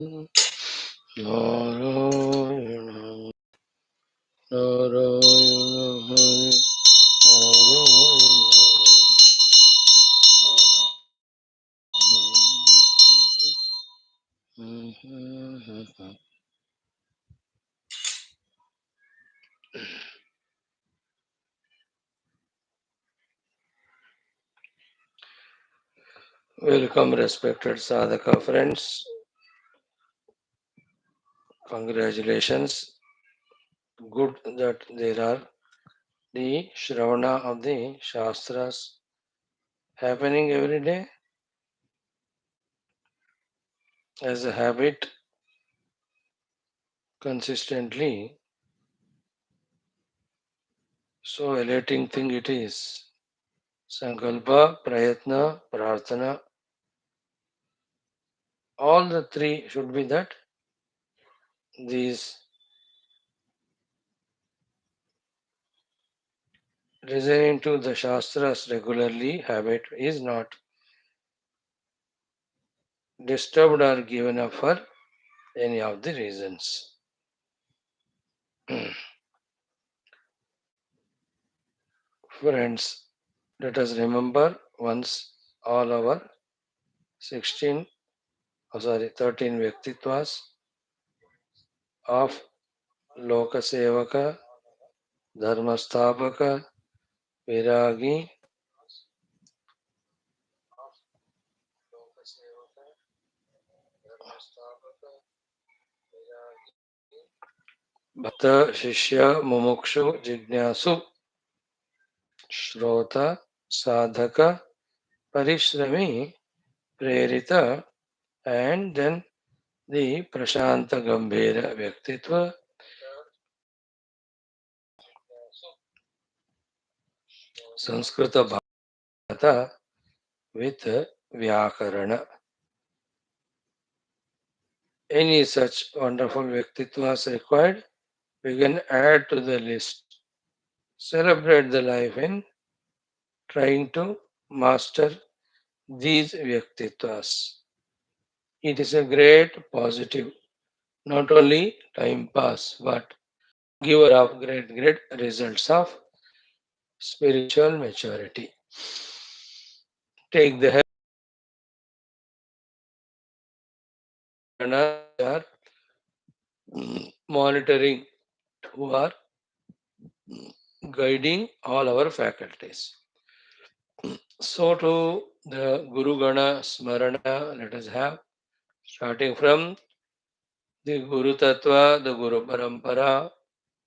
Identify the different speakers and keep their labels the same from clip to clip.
Speaker 1: Narayana Narayana Hari Narayana. Welcome, respected sadhaka friends. Congratulations. Good that there are the Shravana of the Shastras happening every day as a habit consistently. So elating thing it is. Sankalpa, Prayatna, Prarthana, all the three should be that. These listening to the Shastras regularly habit is not disturbed or given up for any of the reasons. Friends, let us remember once all our 13 Vyaktitwas of Lokasevaka, Dharmastapaka, Viragi, Bhakta, Shishya, Mumukshu, Jignasu, Shrota, Sadhaka, Parishrami, Prerita, and then the Prashanta Gambhira Vyaktitva, Sanskrita Bhata with Vyakarana. Any such wonderful Vyaktitvas required, we can add to the list. Celebrate the life in trying to master these Vyaktitvas. It is a great positive, not only time pass, but giver of great results of spiritual maturity. Take the help are monitoring who are guiding all our faculties. So to the Guru Gana Smarana, let us have starting from the Guru Tattva, the Guru Parampara,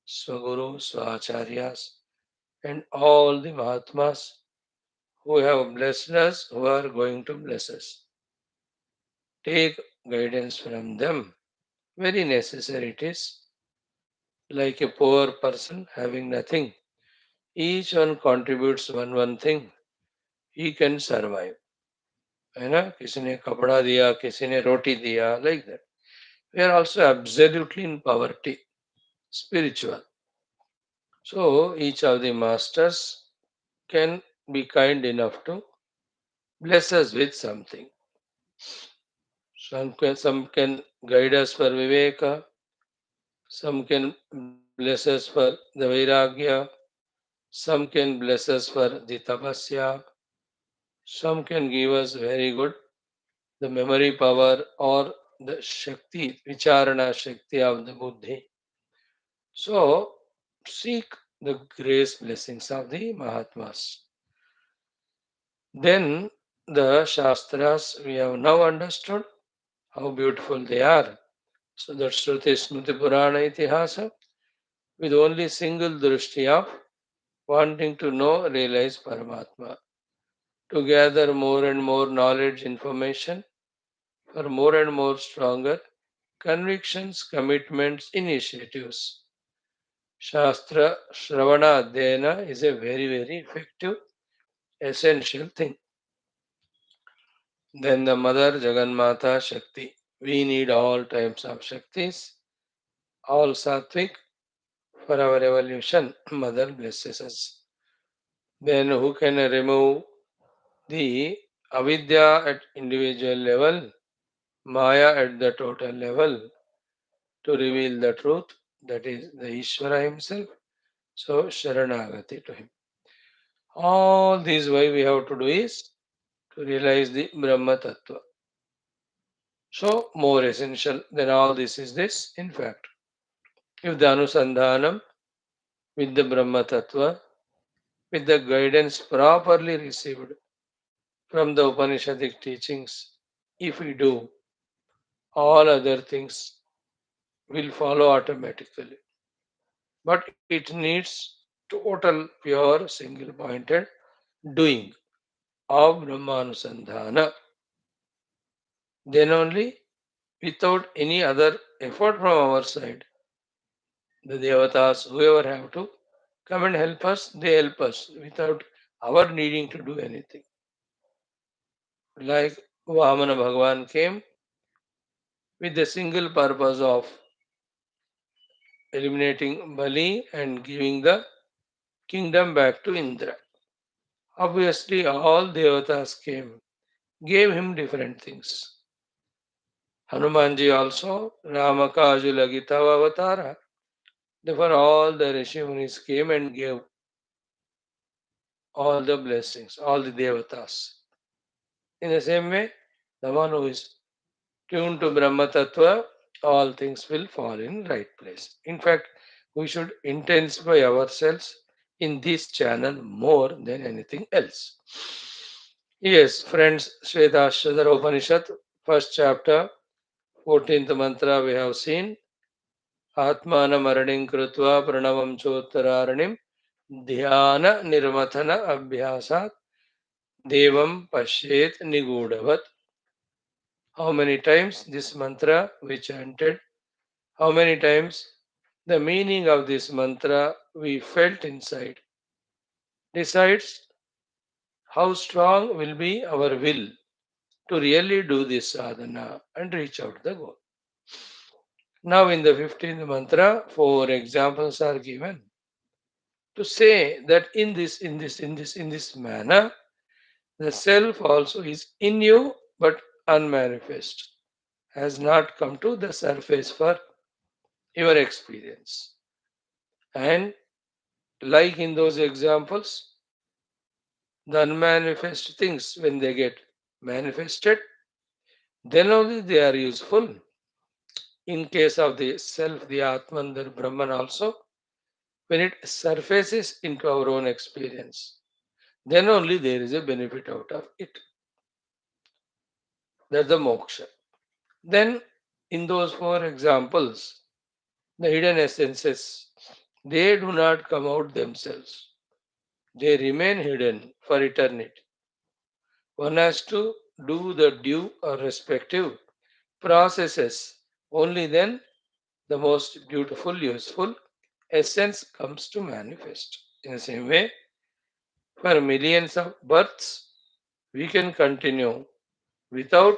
Speaker 1: Swaguru, Swacharyas, and all the Mahatmas who have blessed us, who are going to bless us. Take guidance from them. Very necessary it is. Like a poor person having nothing, each one contributes one thing. He can survive. है ना किसी ने कपड़ा दिया किसी ने रोटी दिया like that. We are also absolutely in poverty, spiritual. So each of the masters can be kind enough to bless us with something. Some can guide us for Viveka, some can bless us for the Vairagya, some can bless us for the Tapasya, some can give us very good the memory power or the Shakti, Vicharana Shakti of the Buddhi. So seek the grace blessings of the Mahatmas. Then the Shastras we have now understood how beautiful they are. So that Shruti Smriti Purana Itihasa with only single drishti of wanting to know, realize Paramatma. To gather more and more knowledge, information for more and more stronger convictions, commitments, initiatives. Shastra Shravana Adhyayana is a very effective, essential thing. Then the Mother Jaganmata Shakti. We need all types of Shaktis, all sattvic for our evolution. Mother blesses us. Then who can remove the avidya at individual level? Maya at the total level to reveal the truth, that is the Ishvara himself. So Sharanagati to him. All this why we have to do is to realize the Brahma Tattva. So more essential than all this is this, in fact. If the Anusandhanam with the Brahma Tattva, with the guidance properly received from the Upanishadic teachings, if we do, all other things will follow automatically. But it needs total, pure, single pointed doing of Brahmanusandhana. Then only, without any other effort from our side, the devatas, whoever have to come and help us, they help us without our needing to do anything. Like Vamana Bhagavan came with the single purpose of eliminating Bali and giving the kingdom back to Indra. Obviously, all devatas came, gave him different things. Hanumanji also, Ramakajula Gita Avatara. Therefore, all the Rishi Munis came and gave all the blessings, all the devatas. In the same way, the one who is tuned to Brahma Tattva, all things will fall in right place. In fact, we should intensify ourselves in this channel more than anything else. Yes, friends, Shwethashwathara Upanishad, first chapter, 14th mantra we have seen. Atmanamaraning krutva pranavam chottaranim dhyana nirmathana abhyasat devam pashet nigudavat. How many times this mantra we chanted? How many times the meaning of this mantra we felt inside decides how strong will be our will to really do this sadhana and reach out the goal. Now, in the 15th mantra, four examples are given to say that in this manner, the self also is in you but unmanifest, has not come to the surface for your experience. And like in those examples, the unmanifest things, when they get manifested, then only they are useful. In case of the self, the Atman, the Brahman also, when it surfaces into our own experience, then only there is a benefit out of it. That's the moksha. Then, in those four examples, the hidden essences, they do not come out themselves. They remain hidden for eternity. One has to do the due or respective processes. Only then the most beautiful, useful essence comes to manifest. In the same way, for millions of births, we can continue without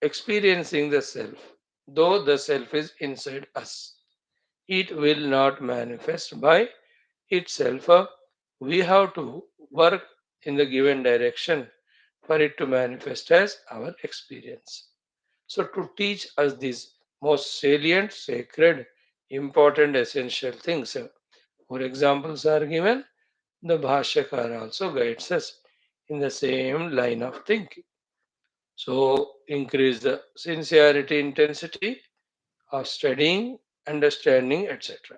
Speaker 1: experiencing the self, though the self is inside us. It will not manifest by itself. We have to work in the given direction for it to manifest as our experience. So, to teach us these most salient, sacred, important, essential things, for examples are given, the Bhashyakara also guides us in the same line of thinking. So, increase the sincerity, intensity of studying, understanding, etc.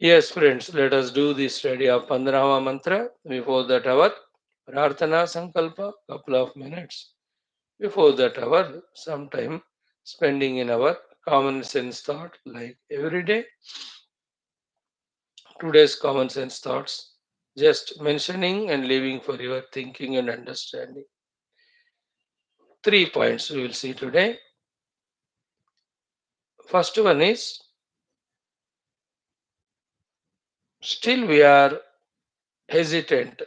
Speaker 1: Yes, friends, let us do the study of Pandrama Mantra. Before that, our Prarthana Sankalpa, couple of minutes. Before that, our some time spending in our common sense thought, like every day. Today's common sense thoughts, just mentioning and leaving for your thinking and understanding. 3 points we will see today. First one is, still we are hesitant,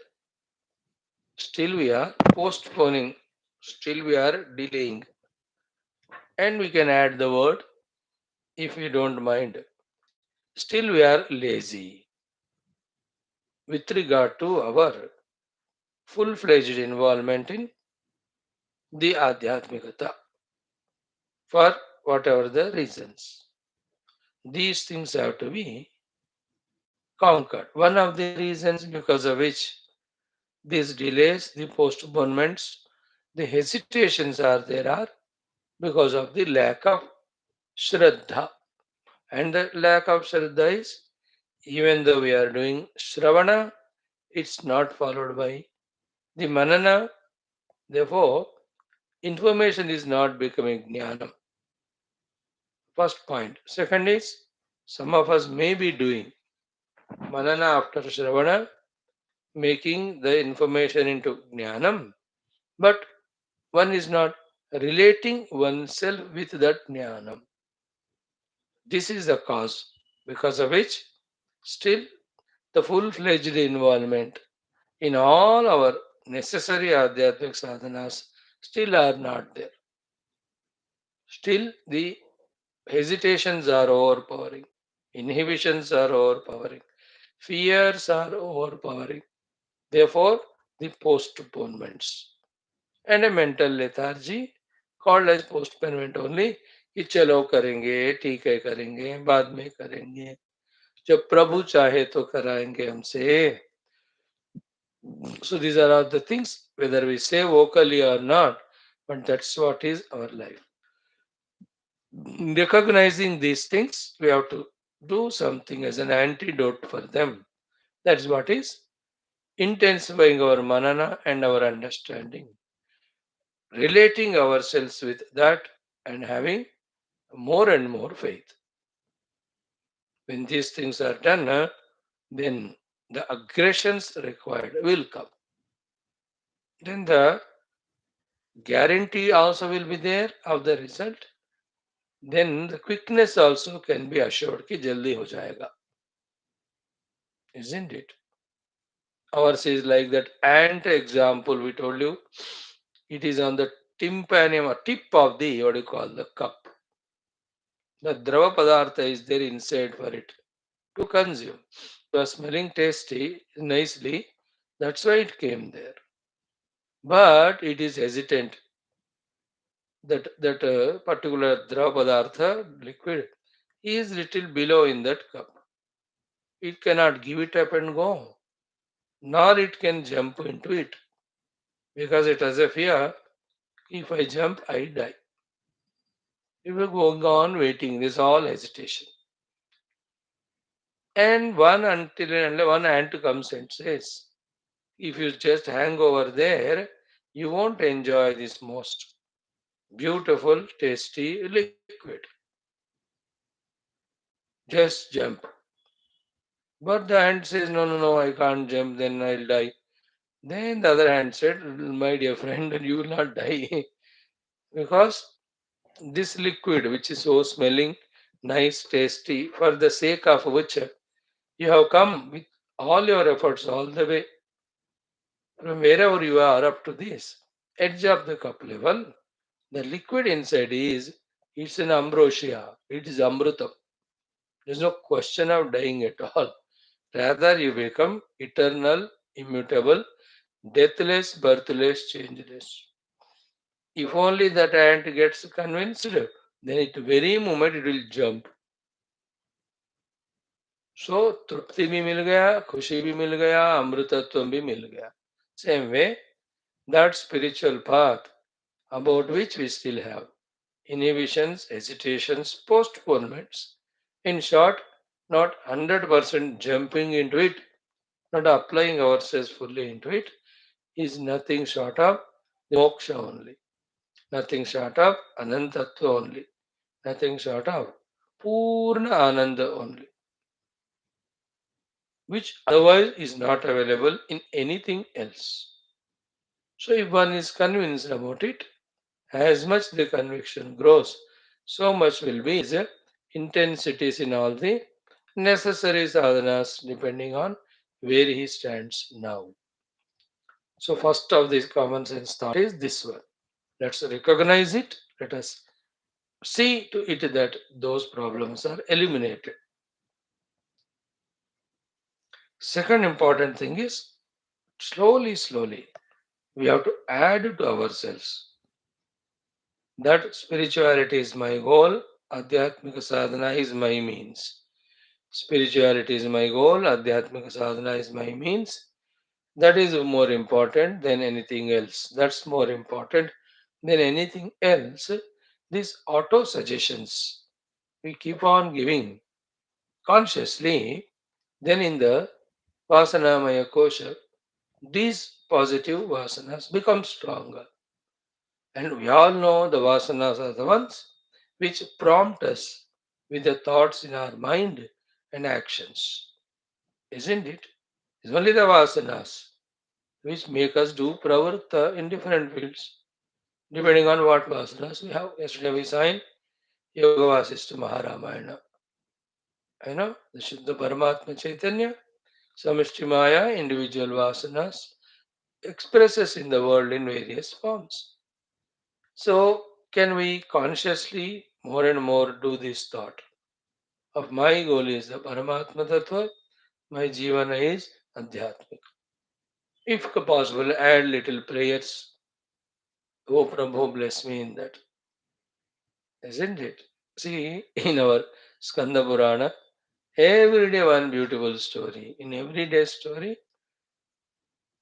Speaker 1: still we are postponing, still we are delaying. And we can add the word, if you don't mind, still we are lazy with regard to our full fledged involvement in the Adhyatmikata. for whatever the reasons. These things have to be conquered. One of the reasons because of which these delays, the postponements, the hesitations are there are because of the lack of Shraddha. And the lack of Shraddha is even though we are doing Shravana, it's not followed by the Manana. Therefore, information is not becoming Jnanam. First point. Second is, some of us may be doing Manana after Shravana, making the information into Jnanam, but one is not relating oneself with that Jnanam. This is the cause because of which still the full-fledged involvement in all our necessary adhyatmic sadhanas still are not there. Still the hesitations are overpowering, inhibitions are overpowering, fears are overpowering. Therefore, the postponements and a mental lethargy called as postponement only कि चलो करेंगे ठीक है करेंगे बाद में करेंगे जब प्रभु चाहे तो कराएंगे हमसे. So these are all the things, whether we say vocally or not, but that's what is our life. Recognizing these things, we have to do something as an antidote for them. That's what is intensifying our manana and our understanding, relating ourselves with that and having more and more faith. When these things are done, then the aggressions required will come. Then the guarantee also will be there of the result. Then the quickness also can be assured कि जल्दी हो जाएगा, isn't it? Ours is like that ant example we told you. It is on the tympanum or tip of the what do you call the cup. The drava padartha is there inside for it to consume. You are smelling tasty nicely. That's why it came there. But it is hesitant that particular drava padartha liquid is little below in that cup. It cannot give it up and go, nor it can jump into it because it has a fear. If I jump, I die. It will go on waiting. This all hesitation. And one until and one ant comes and says, if you just hang over there, you won't enjoy this most beautiful, tasty liquid. Just jump. But the ant says, no, no, no, I can't jump, then I'll die. Then the other hand said, my dear friend, you will not die because this liquid, which is so smelling nice, tasty, for the sake of which you have come with all your efforts all the way from wherever you are up to this edge of the cup level, the liquid inside is it's an ambrosia, it is amrutam. There's no question of dying at all. Rather, you become eternal, immutable, deathless, birthless, changeless. If only that ant gets convinced, then at very moment it will jump. सो तृप्ति भी मिल गया खुशी भी मिल गया अमृतत्व भी मिल गया same way that spiritual path about which we still have inhibitions hesitations postponements in short not 100% jumping into it not applying ourselves fully into it is nothing short of moksha only nothing short of anantatva only nothing short of purna ananda only which otherwise is not available in anything else. So, if one is convinced about it, as much the conviction grows, so much will be his intensities in all the necessary sadhanas depending on where he stands now. So, first of these common sense thought is this one. Let's recognize it. Let us see to it that those problems are eliminated. Second important thing is slowly, slowly we have to add to ourselves. That spirituality is my goal, Adhyatmika sadhana is my means. Spirituality is my goal, Adhyatmika sadhana is my means. That is more important than anything else. That's more important than anything else. These auto suggestions we keep on giving consciously, then in the Vasanamaya kosha, these positive vasanas become stronger. And we all know the vasanas are the ones which prompt us with the thoughts in our mind and actions. Isn't it? It's only the vasanas which make us do pravarta in different fields, depending on what vasanas we have. Yesterday we signed Yoga Vasishta Maharamayana. You know, the Shuddha Paramatma Chaitanya, Samishti Maya, individual vasanas, expresses in the world in various forms. So, can we consciously more and more do this thought of my goal is the Paramatma Tattva, my Jivana is Adhyatmik. If possible, add little prayers. Oh Prabhu, bless me in that. Isn't it? See, in our Skanda Purana, every day one beautiful story. In every day story,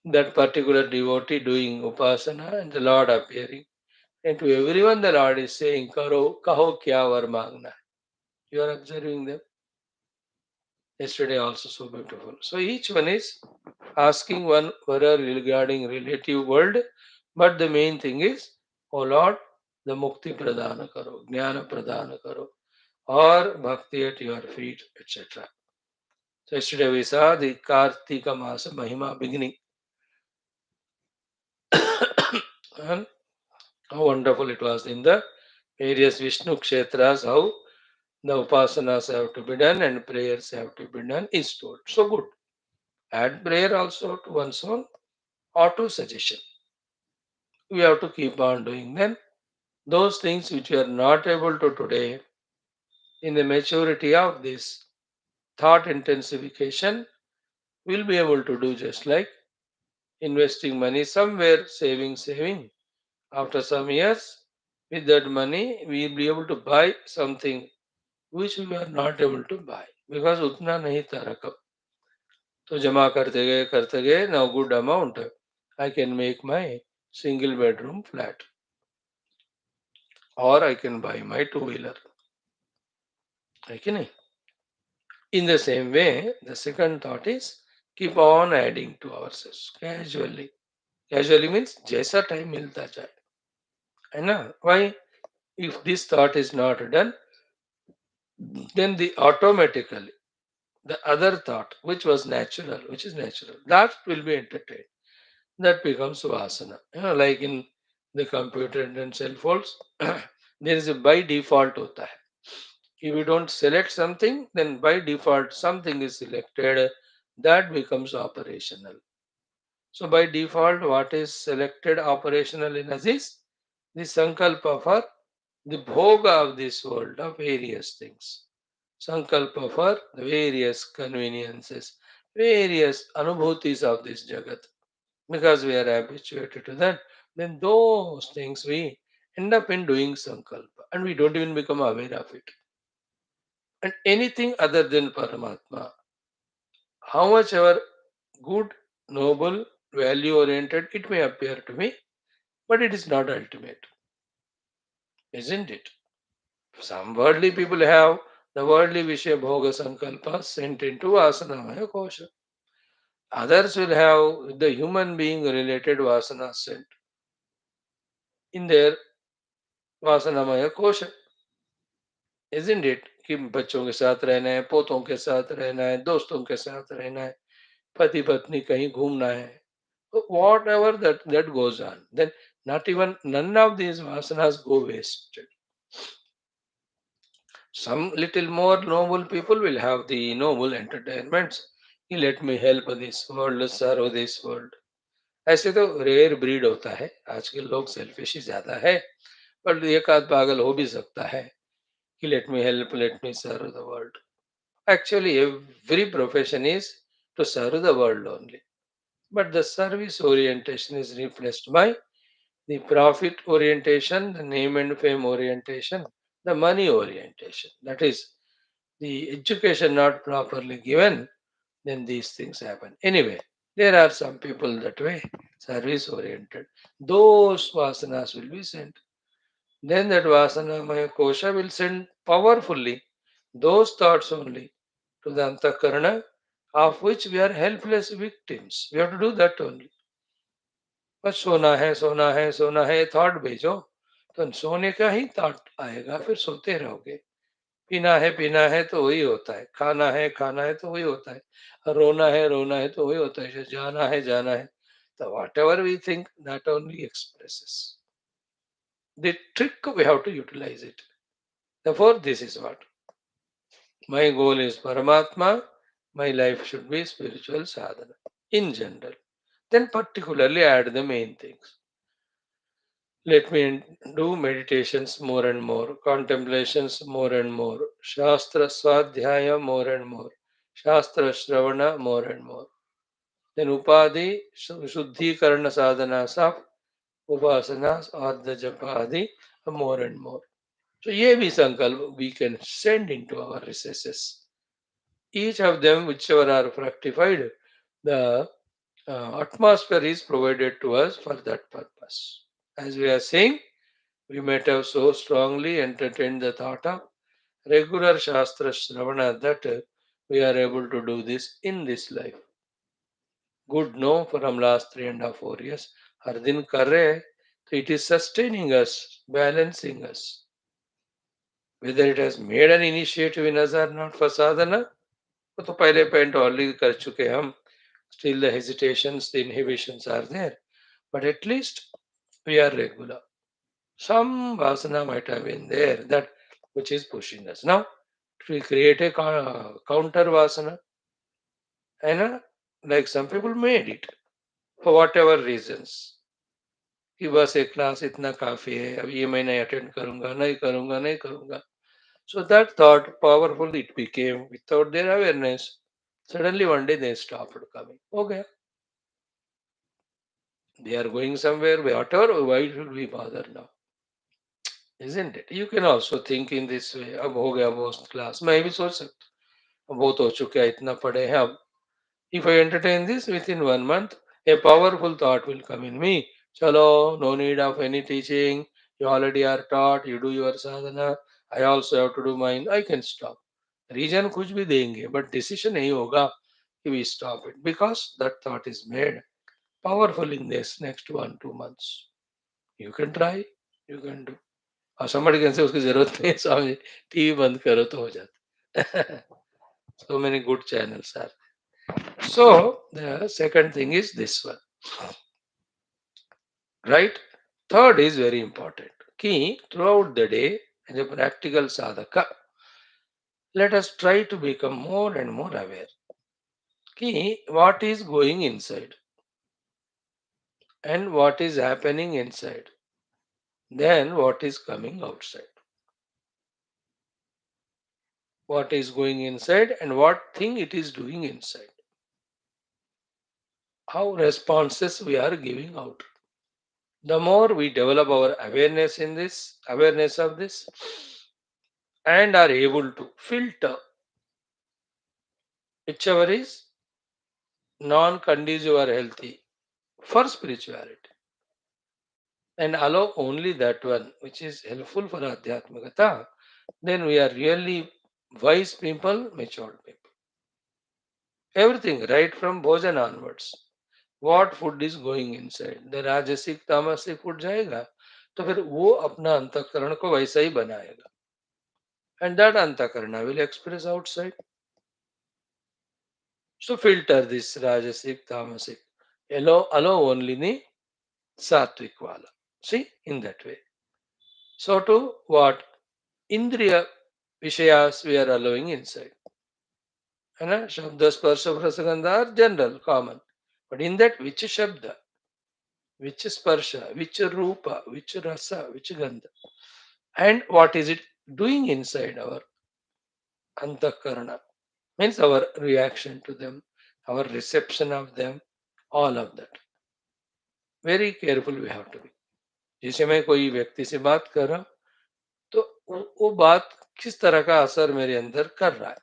Speaker 1: that particular devotee doing upasana and the Lord appearing. And to everyone, the Lord is saying, Karo, kaho kya var mangna. You are observing them. Yesterday also so beautiful. So each one is asking one vara regarding relative world, but the main thing is, O Lord, the mukti pradana karo, jnana pradana karo, or bhakti at your feet, etc. So yesterday we saw the Kartika Masa Mahima beginning. And how wonderful it was in the various Vishnu Kshetras, how the upasanas have to be done and prayers have to be done is told. So good. Add prayer also to one's own auto suggestion. We have to keep on doing. Then those things which we are not able to today, in the maturity of this thought intensification, we'll be able to do just like investing money somewhere, saving. After some years, with that money, we'll be able to buy something which we are not able to buy because उतना नहीं था रकम. तो जमा करते गए now good amount. I can make my single bedroom flat or I can buy my two-wheeler. है कि नहीं? In the same way, the second thought is keep on adding to ourselves casually. Casually means जैसा time मिलता जाए. है ना? Why? If this thought is not done, then the automatically the other thought, which is natural, that will be entertained. That becomes vasana. Like in the computer and cell phones, there is a by default hota hai. If you don't select something, then by default something is selected. That becomes operational. So by default, what is selected operational in us is the sankalpa for the bhoga of this world of various things. Sankalpa for the various conveniences, various anubhutis of this jagat. Because we are habituated to that, then those things we end up in doing sankalpa and we don't even become aware of it. And anything other than Paramatma, how much ever good, noble, value oriented it may appear to me, but it is not ultimate, isn't it? Some worldly people have the worldly Vishya Bhoga Sankalpa sent into Vasanamaya Kosha. Others will have the human being related Vasana sent in their Vasanamaya Kosha. Isn't it? कि बच्चों के साथ रहना है, पोतों के साथ रहना है, दोस्तों के साथ रहना है, पति पत्नी कहीं घूमना है. Whatever that goes on, then not even none of these vasanas go wasted. Some little more noble people will have the noble entertainments. कि let me help this world, serve this world. ऐसे तो rare breed होता है. आजकल लोग selfish ही ज्यादा है, पर एक आध पागल हो भी सकता है कि let me help, let me serve the world. Actually, every profession is to serve the world only. But the service orientation is replaced by The profit orientation, the name and fame orientation, the money orientation. That is, the education not properly given, then these things happen. Anyway, there are some people that way, service oriented. Those vasanas will be sent. Then that Vasanamaya Kosha will send powerfully those thoughts only to the Antakarana, of which we are helpless victims. We have to do that only. बस सोना है सोना है thought भेजो तो सोने का ही thought आएगा फिर सोते रहोगे पीना है तो वही होता है खाना है तो वही होता है रोना है तो वही होता है जाना है so whatever we think that only expresses the trick we have to utilize it. Therefore, this is what my goal is Paramatma. My life should be spiritual sadhana in general. Then, particularly, add the main things. Let me do meditations more and more, contemplations more and more, Shastra Swadhyaya more and more, Shastra Shravana more and more. Then Upadhi, Shuddhi Karana sadhanas of Upasanas, Adha Japadi, more and more. So, ye bhi sankalp we can send into our recesses. Each of them, whichever are fructified, the atmosphere is provided to us for that purpose. As we are saying, we might have so strongly entertained the thought of regular Shastra Shravana that we are able to do this in this life. Good, no, from last 3.5 4 years. हर दिन कर रहे हैं, so it is sustaining us, balancing us. Whether it has made an initiative in us or not for sadhana, वो तो पहले point already कर चुके हम. Still the hesitations, the inhibitions are there. But at least we are regular. Some vasana might have been there that which is pushing us. Now, we create a counter vasana, and like some people made it for whatever reasons. कि बस एक class इतना काफी है अब ये मैं नहीं अटेंड करूंगा नहीं करूंगा so that thought powerful it became without their awareness suddenly one day they stopped coming okay they are going somewhere whatever why should we bother now isn't it you can also think in this way अब हो गया most class मैं भी सोच सकता हूँ बहुत हो चुका है इतना पढ़े हैं अब if I entertain this within 1 month, a powerful thought will come in me. Chalo, no need of any teaching. You already are taught. You do your sadhana. I also have to do mine. I can stop. Reason कुछ भी देंगे, but decision नहीं होगा कि we stop it because that thought is made powerful in this next 1 2 months. You can try. You can do. और somebody can say उसकी जरूरत नहीं है स्वामी टीवी बंद करो तो हो जाता. So many good channels are. So the second thing is this one, right? Third is very important. Key throughout the day as a practical sadhaka, let us try to become more and more aware. Key what is going inside and what is happening inside, then what is coming outside. What is going inside and what thing it is doing inside. How responses we are giving out. The more we develop our awareness in this, awareness of this, and are able to filter whichever is non-conducive or healthy for spirituality and allow only that one which is helpful for adhyatmikata, then we are really wise people, matured people. Everything right from bhojan onwards. What food is going inside? The rajasic tamasic food जाएगा तो फिर वो अपना अंतःकरण को वैसा ही बनाएगा and that अंतःकरण will express outside. So filter this rajasic tamasic. Allow only the sattvic wala. See, in that way. So to what? Indriya Vishayas we are allowing inside. And Shabda Sparsha Prasagandha are general, common. But in that, which Shabda, which Sparsha, which Rupa, which Rasa, which Gandha, and what is it doing inside our Antakarana, means our reaction to them, our reception of them, all of that. Very careful we have to be. जैसे मैं कोई व्यक्ति से बात कर रहा हूँ, तो वो बात किस तरह का असर मेरे अंदर कर रहा है,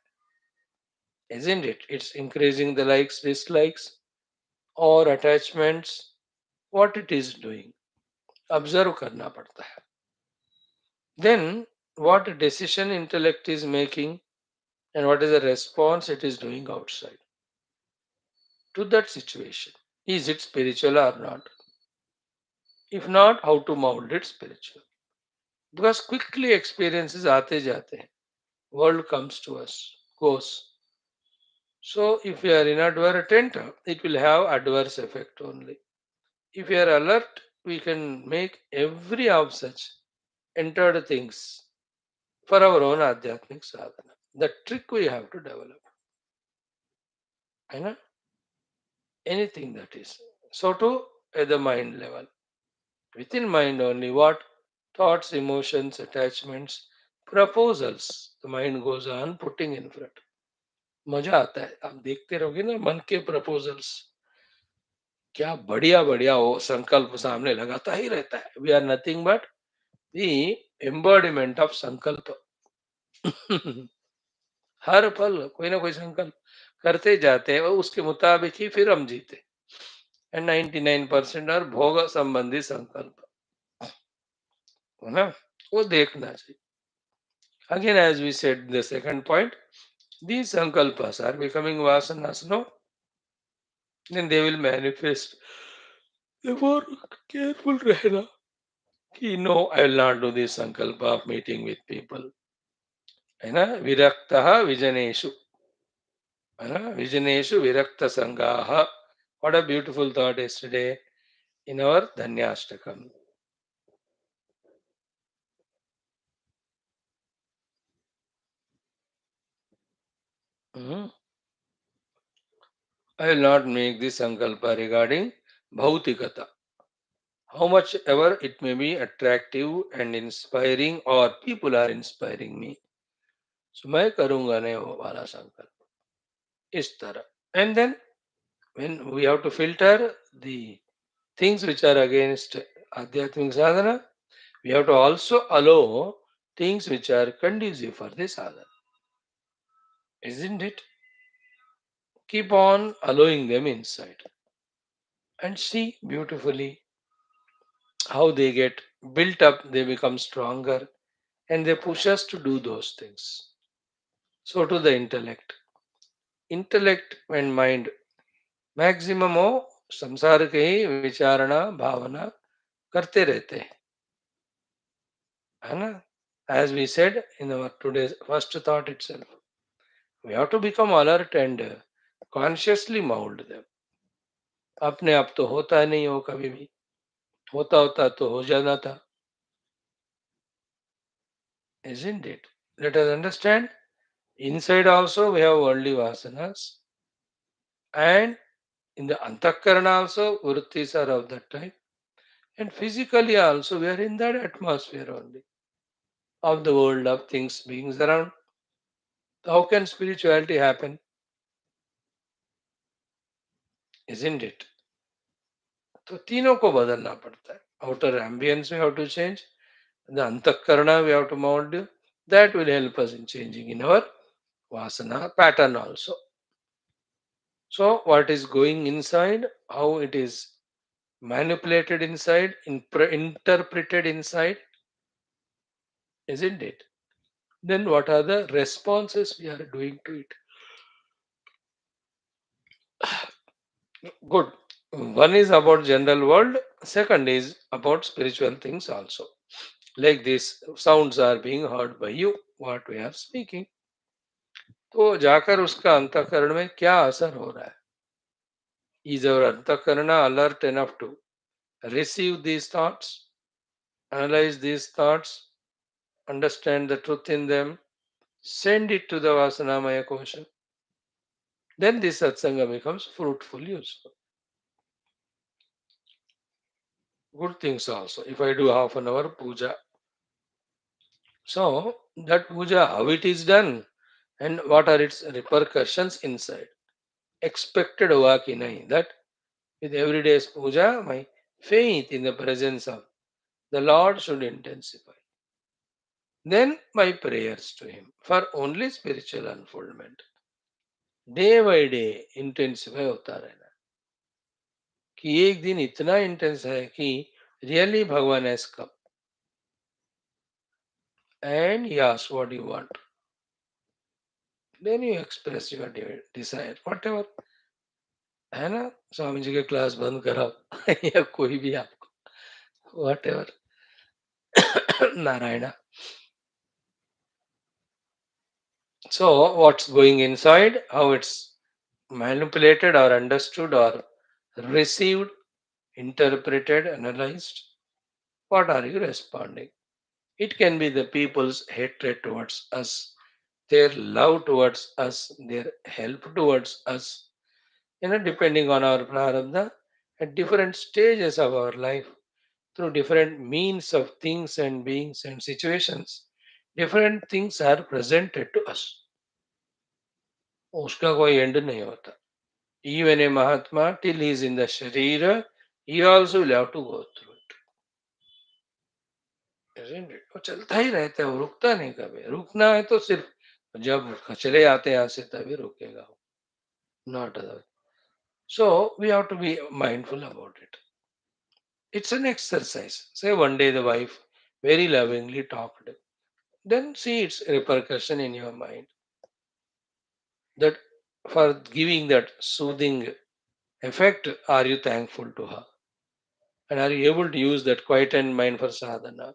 Speaker 1: isn't it? It's increasing the likes, dislikes, or attachments. What it is doing, observe करना पड़ता है. Then, what decision intellect is making, and what is the response it is doing outside to that situation. Is it spiritual or not? If not, how to mold it spiritual? Because quickly experiences आते जाते हैं. World comes to us, goes. So if we are inadvertent, it will have adverse effect only. If we are alert, we can make every of such entered things for our own adhyatmic sadhana. The trick we have to develop. You know, anything that is. So too at the mind level. Within mind only, what thoughts, emotions, attachments, proposals, the mind goes on putting in front. मजा आता है, आप देखते रहोगे ना मन के proposals, क्या बढ़िया बढ़िया वो संकल्प सामने लगाता ही रहता है. We are nothing but the embodiment of sankalp. हर पल कोई ना कोई संकल्प करते जाते हैं और उसके मुताबिक ही फिर हम जीते. एंड 99% और भोग संबंधी संकल्प, है ना, वो देखना चाहिए. Again, as we said, the second point, these sankalpas are becoming vasanas, no? Then they will manifest. Therefore, careful रहना कि no, I will not do this sankalpa of meeting with people. है ना, विरक्तः विजनेषु, है ना, विजनेषु विरक्त संगाः. What a beautiful thought yesterday in our Dhanyashtakam. Hmm. I will not make this sankalpa regarding bhautikata. How much ever it may be attractive and inspiring or people are inspiring me, so मैं करूंगा नहीं वो वाला संकल्प इस तरह. And then when we have to filter the things which are against adhyatmic sadhana, we have to also allow things which are conducive for the sadhana, isn't it? Keep on allowing them inside and see beautifully how they get built up, they become stronger, and they push us to do those things. So to the intellect and mind, maximum हो संसार के ही विचारणा भावना करते रहते हैं, है ना. As we said in our today's first thought itself, we have to become alert and consciously mold them. अपने आप तो होता नहीं हो कभी भी, होता होता तो हो जाना था, isn't it? Let us understand, inside also we have worldly vasanas, and in the antakarana also vrittis are of that type, and physically also we are in that atmosphere only of the world of things beings around. How can spirituality happen, isn't it? तो तीनों को बदलना पड़ता है. Outer ambience we have to change, the antakarana we have to mold. That will help us in changing in our vasana pattern also. So what is going inside, how it is manipulated inside, interpreted inside, isn't it? Then what are the responses we are doing to it? Good. One is about general world, second is about spiritual things also. Like these sounds are being heard by you, what we are speaking. तो जाकर उसका अंतःकरण में क्या असर हो रहा है? Is our अंतःकरण alert enough to receive these thoughts, analyze these thoughts, understand the truth in them, send it to the Vasanamaya kosha? Then this satsanga becomes fruitful, useful. Good things also. If I do half an hour puja, so that puja, how it is done and what are its repercussions inside. Expected हुआ कि नहीं, that with every day's puja, my faith in the presence of the Lord should intensify. Then my prayers to Him for only spiritual unfoldment. Day by day intensify होता रहना कि एक दिन इतना intense है कि really Bhagwan has come and he asks what you want then you express your desire whatever है ना स्वामी जी के क्लास बंद कराओ या कोई भी आपको whatever Narayan so what's going inside how it's manipulated or understood or received interpreted analyzed what are you responding. It can be the people's hatred towards us, their love towards us, their help towards us, depending on our prarabdha at different stages of our life, through different means of things and beings and situations. Different things are presented to us. उसका कोई end नहीं होता. Even a Mahatma, till he is in the Sharira, he also will have to go through it. Isn't it? वो चलता ही रहता है वो रुकता नहीं कभी रुकना है तो सिर्फ जब चले आते हैं यहाँ से तभी रुकेगा वो not otherwise. So we have to be mindful about it. It's an exercise. Say one day the wife very lovingly talked, then see its repercussion in your mind. That for giving that soothing effect, are you thankful to her? And are you able to use that quiet mind for sadhana?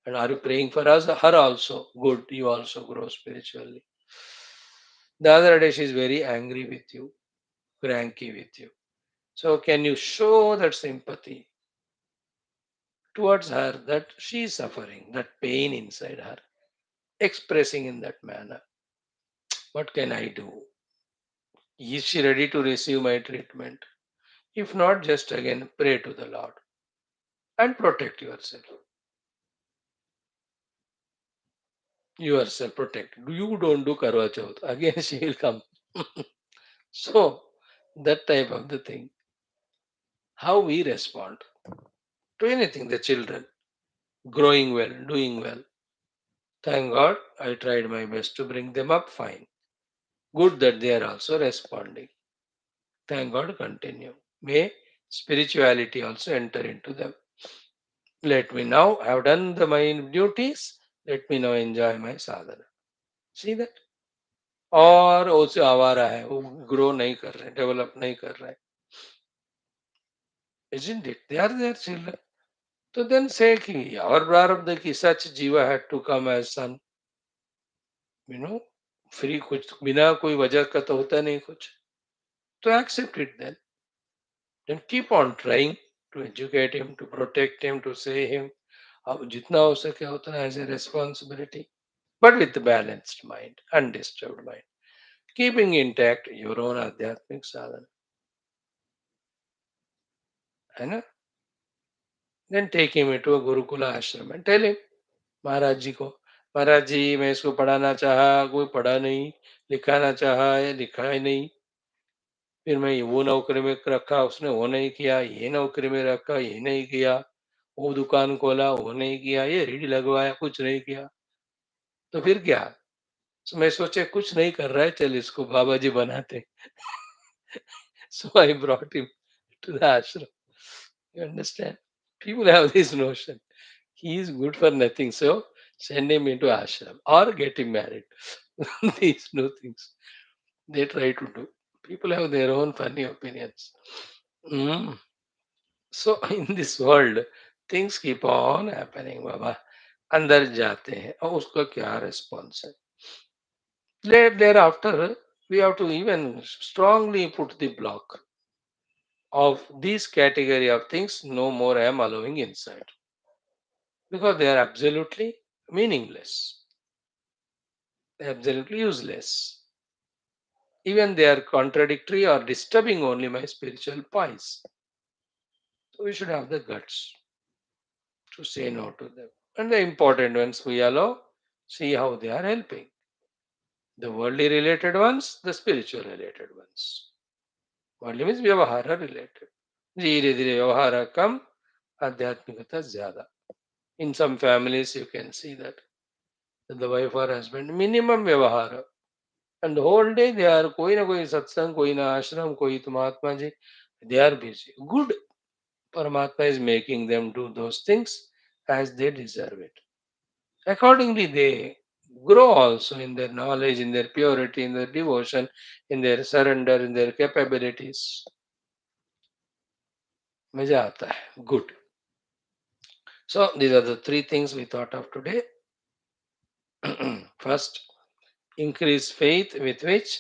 Speaker 1: And are you praying for us, her also? Good, you also grow spiritually. The other day she is very angry with you, cranky with you. So can you show that sympathy towards her that she is suffering, that pain inside her, expressing in that manner? What can I do? Is she ready to receive my treatment? If not, just again pray to the Lord and protect yourself. Yourself protect. You don't do Karwa Chauth. Again she will come. So that type of the thing. How we respond to anything, the children growing well, doing well. Thank God I tried my best to bring them up fine. Good that they are also responding. Thank God, continue. May spirituality also enter into them. Let me now have done my duties. Let me now enjoy my sadhana. See that? और उसे आवारा है वो grow नहीं कर रहे develop नहीं कर रहे isn't it they are their children so then say कि our prarabdha ki such jiva had to come as son you know free कुछ बिना कोई वजह का तो होता नहीं कुछ तो accept it then keep on trying to educate him to protect him to say him अब जितना हो सके उतना as a responsibility but with balanced mind undisturbed mind keeping intact your own adhyatmic sadhana है ना then take him into a gurukula ashram and tell him महाराज जी को महाराज जी मैं इसको पढ़ाना चाहा कोई पढ़ा नहीं लिखाना चाहा या लिखा ही नहीं फिर मैं वो नौकरी में रखा उसने वो नहीं किया ये नौकरी में रखा ये नहीं किया वो दुकान खोला वो नहीं किया ये रेडी लगवाया कुछ नहीं किया तो फिर क्या तो मैं सोचे कुछ नहीं कर रहा है चल इसको बाबा जी बनाते so I brought him to the ashram you understand people have this notion he is good for nothing so send him into ashram or get him married these new things they try to do people have their own funny opinions. Mm. So in this world things keep on happening बाबा अंदर जाते हैं और उसका क्या response है thereafter we have to even strongly put the block of this category of things no more I am allowing inside because they are absolutely meaningless absolutely useless even they are contradictory or disturbing only my spiritual peace so we should have the guts to say no to them. And the important ones we allow, see how they are helping. The worldly related ones, the spiritual related ones. Worldly means व्यवहार related. धीरे धीरे व्यवहार कम आध्यात्मिकता ज्यादा In some families, you can see that the wife or husband, minimum vyavahara. And the whole day they are koi na koi satsang, koi na ashram, koi to Mahatma ji. They are busy. Good. Paramatma is making them do those things as they deserve it. Accordingly, they grow also in their knowledge, in their purity, in their devotion, in their surrender, in their capabilities. मजा आता है. Good. So these are the three things we thought of today. First, increase faith with which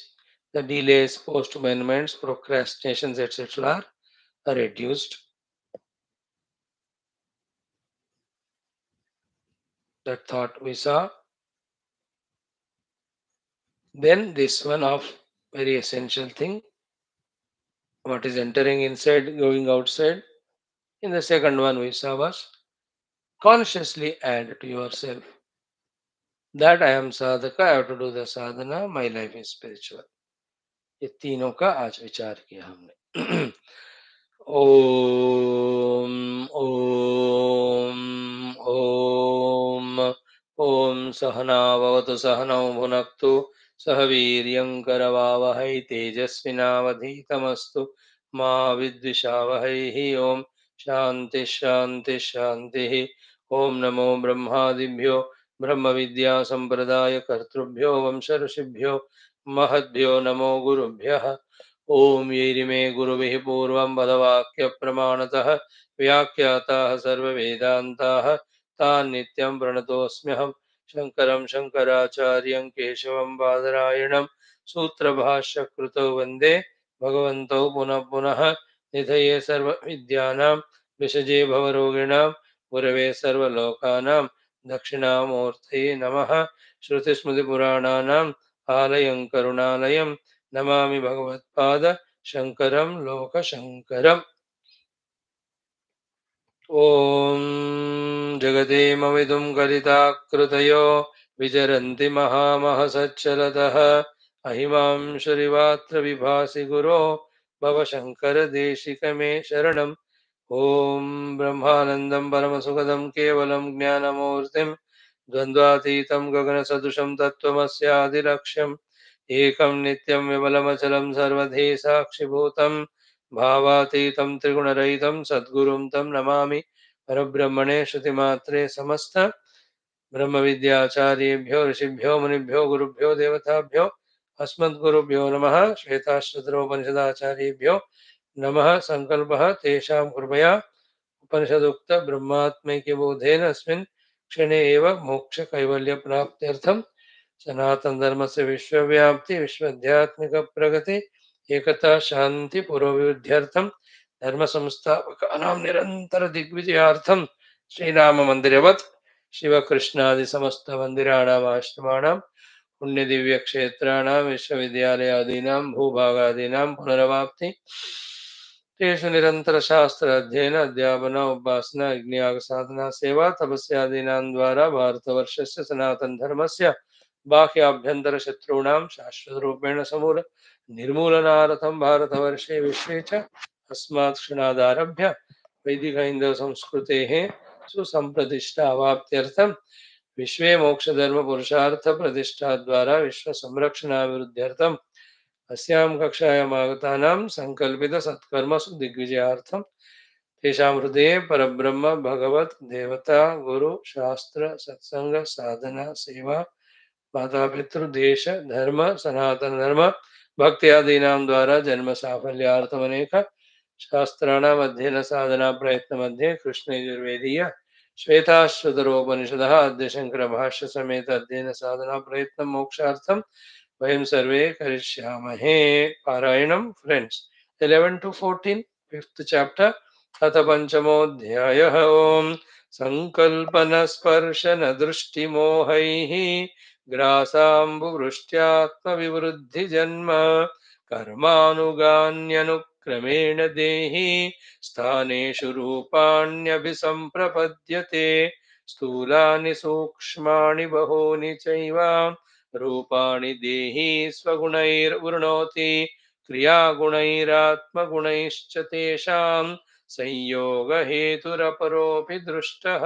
Speaker 1: the delays, postponements, procrastinations, etc. are reduced. That thought we saw. Then this one of very essential thing, what is entering inside, going outside. In the second one we saw was consciously add to yourself that I am sadhaka, I have to do the sadhana, my life is spiritual. ये तीनों का आज विचार किया हमने. ओम ओम ओम ओम सहनावतु सहनौ भुनक्तु सह वीर्यं करवावहै तेजस्विनावधीतमस्तु मा विद्विषावहैः. ओम शांति शांति शांति. ओम नमो ब्रह्मादिभ्यो ब्रह्म विद्या संप्रदाय कर्तृभ्यो वंश ऋषिभ्यो महद्भ्यो नमो गुरुभ्यः. ओम येरिमे गुरुभिः पूर्वं पदवाक्यप्रमाणतः व्याख्याताः सर्ववेदान्ताः तान् नित्यं प्रणतोऽस्म्यहं. शङ्करं शङ्कराचार्यं केशवं बादरायणं सूत्रभाष्यकृतौ वन्दे भगवन्तौ पुनः पुनः. निधये सर्वविद्यानां विषजे भवरोगिणां गुरवे सर्वलोकानां दक्षिणामूर्तये नमः. श्रुतिस्मृतिपुराणानाम् आलयं करुणालयं नमामि भगवत्पाद शंकरं लोकशंकरम्. ओम जगदेमविदुं कलिताकृतयो विचरन्ति महामहसच्चलतः अहिमां श्रीवात्र विभासि गुरो भवशङ्करदेशिकमे शरणम्. ओम ब्रह्मानन्दं परमसुखदं केवलं ज्ञानमूर्तिं द्वन्द्वातीतं गगनसदृशं तत्त्वमस्यादिलक्ष्यम् एकं नित्यं विमलमचलं सर्वधी साक्षिभूतं भावातीतं त्रिगुणरहितं सद्गुरुं तं नमामि परब्रह्मणे श्रुतिमात्रे समस्त ब्रह्मविद्याचार्येभ्यो ऋषिभ्यो मुनिभ्यो गुरुभ्यो देवताभ्यो अस्मद्गुरुभ्यो नमः. श्वेताश्वतरोपनिषदाचार्येभ्यो नमः. संकल्पः तेषां कृपया उपनिषदुक्त ब्रह्मात्मैक्यबोधेन अस्मिन् क्षणे एव मोक्षकैवल्यप्राप्त्यर्थं सनातन धर्म से विश्वव्याप्ति विश्वध्यात्मिक प्रगति एकता शांति पुरोभिवृद्ध्यर्थम धर्म संस्थापकानां निरंतर दिग्विजयार्थम श्रीराम मंदिरवत् शिव कृष्णादि समस्त मंदिराणाम् आश्रमाणां पुण्य दिव्य क्षेत्राणां विश्वविद्यालयादीनां भूभागादीनां पुनरवाप्ति तेषु निरंतर शास्त्र अध्ययन अध्यापन उपासना यज्ञ साधना सेवा तपस्यादीनां द्वारा भारतवर्षस्य सनातन धर्मस्य बाह्याभ्यंतर शत्रूणां शाश्वतरूपेण समूल निर्मूलनार्थं भारतवर्षे विश्वे च अस्मात् क्षणादारभ्य वैदिक हिंदू संस्कृतेः सुसंप्रतिष्ठा अवाप्त्यर्थं विश्वे मोक्ष धर्म पुरुषार्थ प्रतिष्ठा द्वारा विश्व संरक्षणाभिवृद्ध्यर्थं अस्यां कक्षायाम् आगतानां संकल्पित सत्कर्मसु दिग्विजयार्थं तेषां हृदये परब्रह्म भगवत देवता गुरु शास्त्र सत्संग साधना सेवा माता पितृ देश धर्म सनातन धर्म भक्ति आदीनां द्वारा जन्म साफल्यार्थम अनेक शास्त्राणाम् अध्ययन साधना प्रयत्न मध्ये कृष्ण यजुर्वेदीय श्वेताश्वतरोपनिषदः आद्य शंकर भाष्य समेत अध्ययन साधना प्रयत्न मोक्षार्थम वयं सर्वे करिष्यामहे. पारायणम फ्रेंड्स. 11 to 14 5th chapter अथ पंचमोऽध्यायः. ओम संकल्पन स्पर्शन दृष्टिमोहैः ग्रासाम्बुवृष्ट्यात्मविवृद्धिजन्म कर्मानुगान्यनुक्रमेण देहि स्थानेषु रूपाण्यभिसम्प्रपद्यते स्थूलानि सूक्ष्माणि बहूनि चैव रूपाणि देहि स्वगुणैर्वृणोति क्रियागुणैरात्मगुणैश्च तेषां संयोगहेतुरपरोऽपि दृष्टः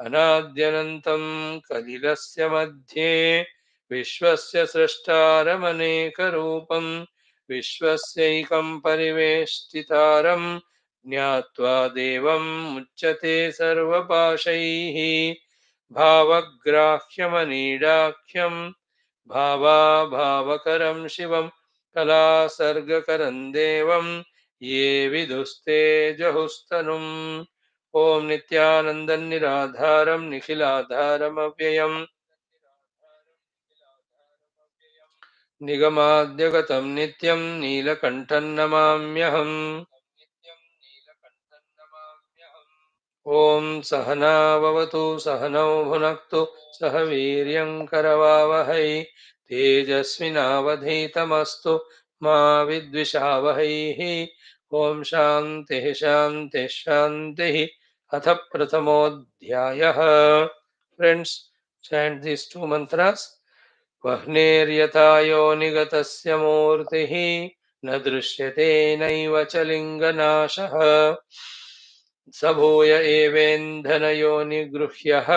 Speaker 1: अनाद्यनन्तं कलिलस्य मध्ये विश्वस्य सृष्टारमनेकरूपं विश्वस्यैकं परिवेष्टितारं ज्ञात्वा देवं मुच्यते सर्वपाशैः भावग्राह्यमनीडाख्यं भावाभावकरं शिवं कलासर्गकरं देवं ये विदुस्ते जहुस्तनुम् ओम नित्यानन्दनिराधारं निखिलाधारमव्ययम् निगमाद्यगतं नित्यं नीलकण्ठं नमाम्यहम् ॐ सहनाववतु सहनौ भुनक्तु सह वीर्यं करवावहै तेजस्विनावधीतमस्तु मा विद्विषावहैः ॐ शान्तिः शान्तिः शान्तिः अथ प्रथमोऽध्यायः friends chant these two mantras वह्नेर्यथा योनिगतस्य मूर्तिः न दृश्यते नैव च लिङ्गनाशः स भूय एवेन्धनयोनिगृह्यः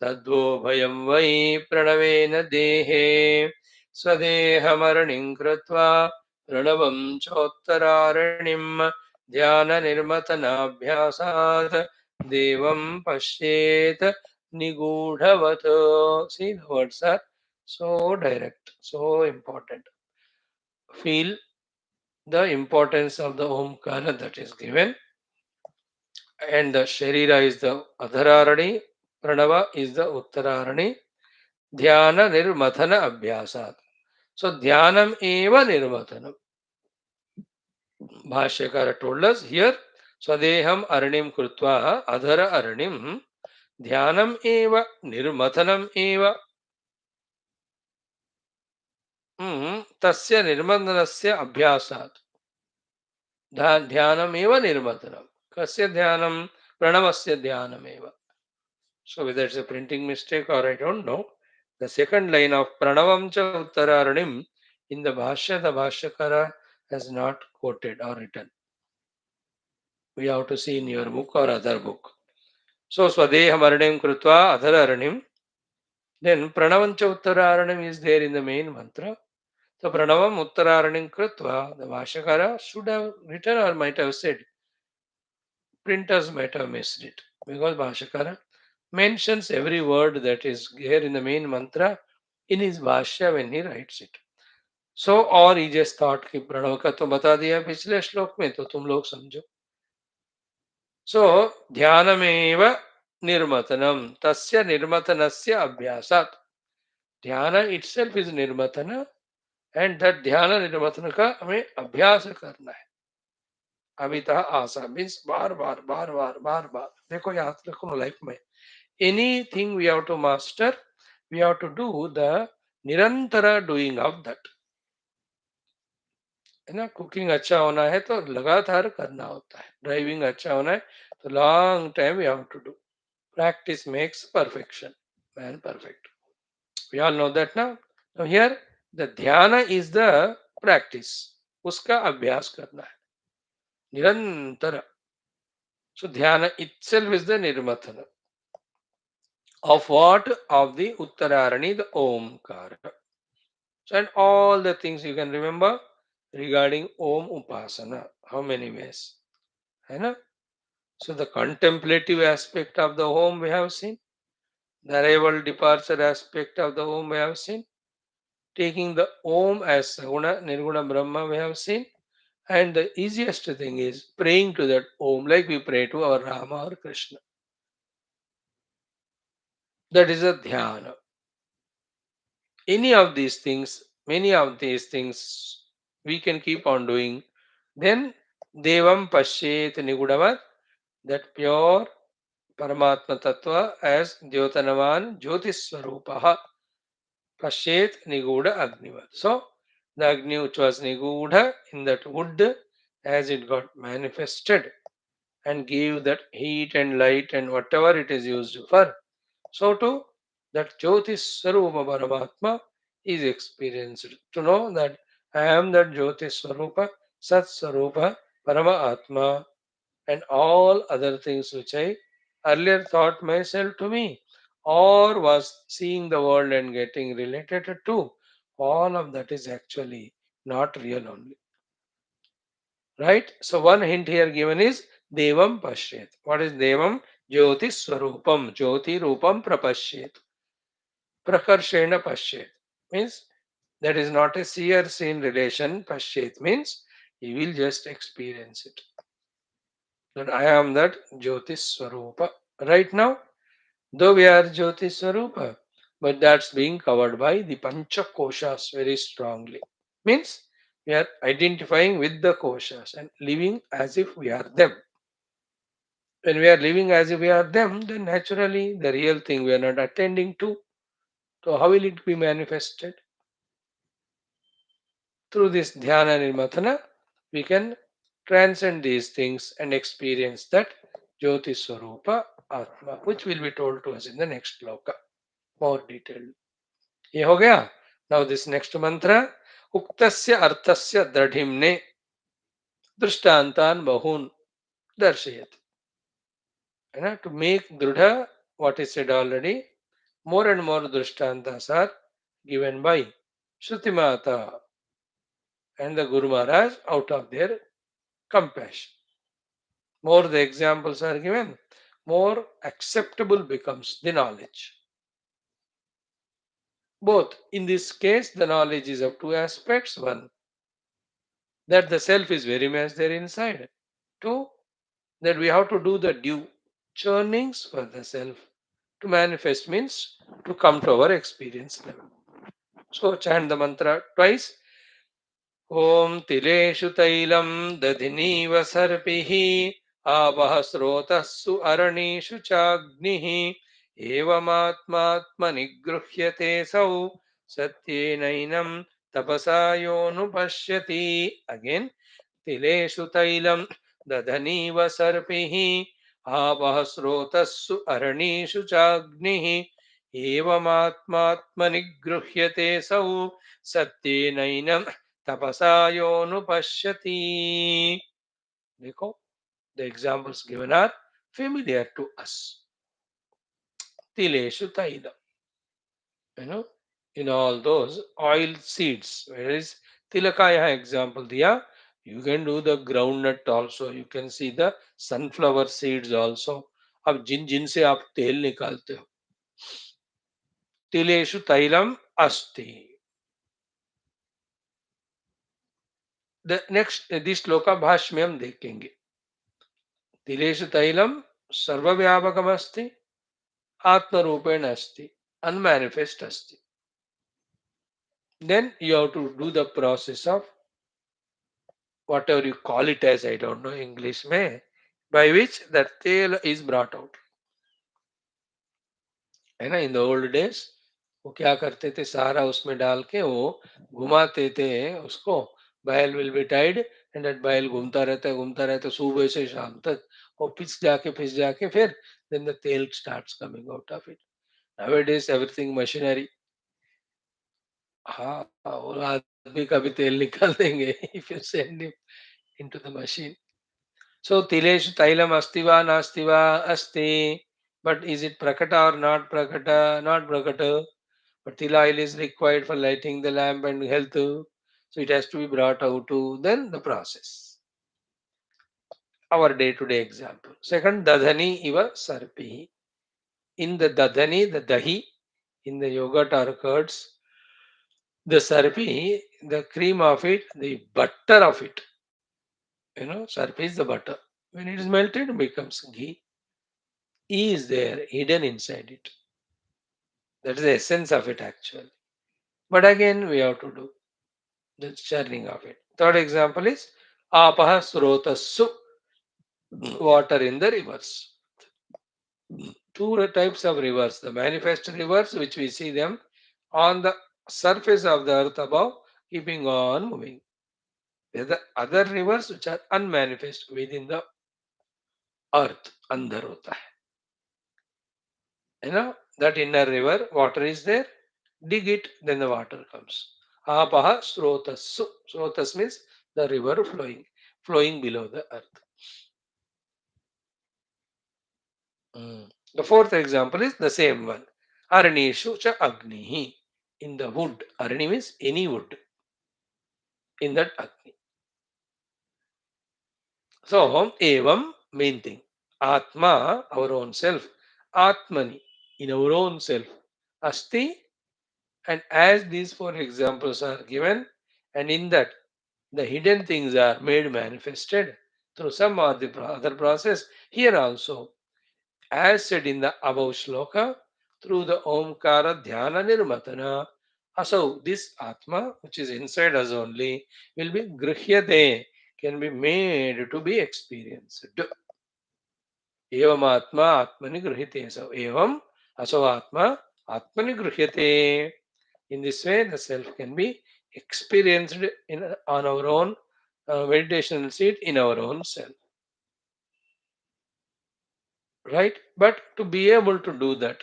Speaker 1: तद्वो भयं वै प्रणवेन देहे स्वदेहमरणिं कृत्वा प्रणवं चोत्तरारणिं ध्याननिर्मतनाभ्यासात् देवं पश्येत् निगूढवत्. See, the words are so direct, so important. Feel the importance of the Omkara that is given, and the Sharira is the Adhararani, Pranava is the Uttararani, Dhyana Nirmathana Abhyasat. So, Dhyanam Eva Nirmathanam. Bhashyakara told us here, Swadeham Aranim Krutva Adhara Aranim Dhyanam Eva Nirmathanam Eva तस्य निर्मन्धनस्य अभ्यासात् ध्यानमेव निर्मतनम कस्य ध्यानम प्रणवस्य ध्यानमेव. So whether it's a printing mistake or I don't know, the second line of pranavam cha uttararanim in the bhashya, the bhashyakara has not quoted or written. We have to see in your book or other book. So swadeham aranim krutva adhararanim, then pranavam cha uttararanim is there in the main mantra. So pranavam uttararanim krutva, the bhashyakara should have written or might have said. Printers might have missed it because Bhashyakara mentions every word that is here in the main mantra in his Bhashya when he writes it. So, or he just thought कि प्रणव का तो बता दिया पिछले श्लोक में तो तुम लोग समझो. So, ध्यानमेव निर्मतनम तस्य निर्मतनस्य अभ्यासात्. Dhyana itself is nirmatana and that dhyana nirmatana का हमें अभ्यास करना है. अभिता आशा मीन्स बार बार बार बार बार बार. देखो याद रखो लाइफ में anything we have to master, we have to do the nirantara doing of that. है ना. कुकिंग अच्छा होना है तो लगातार करना होता है. ड्राइविंग अच्छा होना है तो long time we have to do. Practice makes perfection. Man perfect. We all know that now. Now here the dhyan is the practice. उसका अभ्यास करना है निरंतर. सो ध्यान itself is the nirmatana of what? Of the Uttararani, the Omkara. So, and all the things you can remember regarding Om Upasana. How many ways? है ना? So, the contemplative aspect of the Om we have seen. The arrival departure aspect of the Om we have seen. Taking the Om as Saguna, Nirguna Brahma we have seen. And the easiest thing is praying to that Om like we pray to our Rama or Krishna. That is a dhyana. Any of these things, many of these things we can keep on doing. Then Devam Pashyet Nigudavat, that pure Paramatma Tattva as Jyotanavan Jyotiswarupaha Pashyet Niguda Agnivat. So the Agni which was Niguda in that wood as it got manifested and gave that heat and light and whatever it is used for. So too that Jyotis Swarupa Paramatma is experienced. To know that I am that Jyotis Swarupa, Sat Swarupa, Parama Atma, and all other things which I earlier thought myself to me, or was seeing the world and getting related to, all of that is actually not real only. Right? So one hint here given is Devam Pashyet. What is Devam? Jyoti Swarupam. Jyoti Rupam Prapashyet. Prakarshena Pashyet. Means that is not a seer seen relation. Pashyet means he will just experience it. That I am that Jyoti Swarupa. Right now, though we are Jyoti Swarupa, but that's being covered by the Pancha Koshas very strongly. Means we are identifying with the koshas and living as if we are them. When we are living as if we are them, then naturally the real thing we are not attending to. So how will it be manifested? Through this dhyana nirmatana, we can transcend these things and experience that Jyoti Swarupa Atma, which will be told to us in the next sloka, more detailed. ये हो गया. Now this next mantra, उक्तस्य अर्थस्य दृढ़िम्ने दृष्टान्तान् बहून् दर्शयति. To make dhrudha what is said already, more and more drishtantas are given by Shruti Mata and the Guru Maharaj out of their compassion. More the examples are given, more acceptable becomes the knowledge. Both in this case, the knowledge is of two aspects. One, that the self is very much there inside. Two, that we have to do the due churnings for the self. To manifest means to come to our experience level. So chant the mantra twice. Om Tileshu Tailam Dadhiniva Sarpihi Abah Srotassu Aranishu Chagnihi Evamatmatma Nigruhyate Sau Satyenainam Tapasayo Pashyati. Again. तिलेषु तैलं दधनीव सर्पिः आवः स्रोतस्सु अरणीषु चाग्निः एवमात्मात्मनि गृह्यते सौ सत्येनैनं तपसा योऽनुपश्यति. देखो, the examples given are familiar to us. तिलेषु तैलम, you know, in all those oil seeds, whereas tilaka यहाँ example दिया. You can do the groundnut also. You can see the sunflower seeds also. अब जिन जिन से आप तेल निकालते हो, तिलेषु तैलम अस्ति. The next this श्लोका भाष्य में हम देखेंगे. तिलेषु तैलम सर्वव्यापकम अस्ति, आत्मरूपेण अस्ति, unmanifest अस्ति. Then you have to do the process of whatever you call it as, I don't know English में, by which that tail is brought out. है ना. इन द ओल्ड डेज वो क्या करते थे, सारा उसमें डाल के वो घुमाते थे उसको. बैल will be tied and that बैल घूमता रहता है सुबह से शाम तक. और फिस जाके फिर देन द तेल starts coming out of it. Nowadays everything machinery. हाँ, वो आदमी का भी तेल निकाल देंगे if you send him into the machine. So Tilesh Tailam Astiva Nastiva Asti. But is it Prakata or not Prakata? Not Prakata. But Tila oil is required for lighting the lamp and health. So it has to be brought out to then the process. Our day-to-day example. Second, Dadhani Iva Sarpihi. In the Dadhani, the Dahi, in the yogurt or curds, the Sarpi, the cream of it, the butter of it. Sarpi is the butter. When it is melted, it becomes ghee. E is there hidden inside it. That is the essence of it actually. But again, we have to do the churning of it. Third example is apaha srotassu, water in the rivers. Two types of rivers: the manifest rivers, which we see them on the surface of the earth above, keeping on moving. There are the other rivers which are unmanifest within the earth. Andar hota hai. That inner river, water is there. Dig it, then the water comes. Apaha srotassu. Srotas means the river flowing below the earth. The fourth example is the same one. Aranishu cha agnihi. In the wood. Arani means any wood. In that agni. So, evam, main thing. Atma, our own self. Atmani, in our own self. Asti, and as these four examples are given, and in that the hidden things are made manifested through some or the other process, here also, as said in the above shloka, through the Omkara Dhyana Nirmatana, so this Atma, which is inside us only, will be Grihyate, can be made to be experienced. Evam Atma Atmani Grihyate. So, Evam, Aso Atma Atmani Grihyate. In this way, the self can be experienced on our own meditational seat in our own self. Right? But to be able to do that,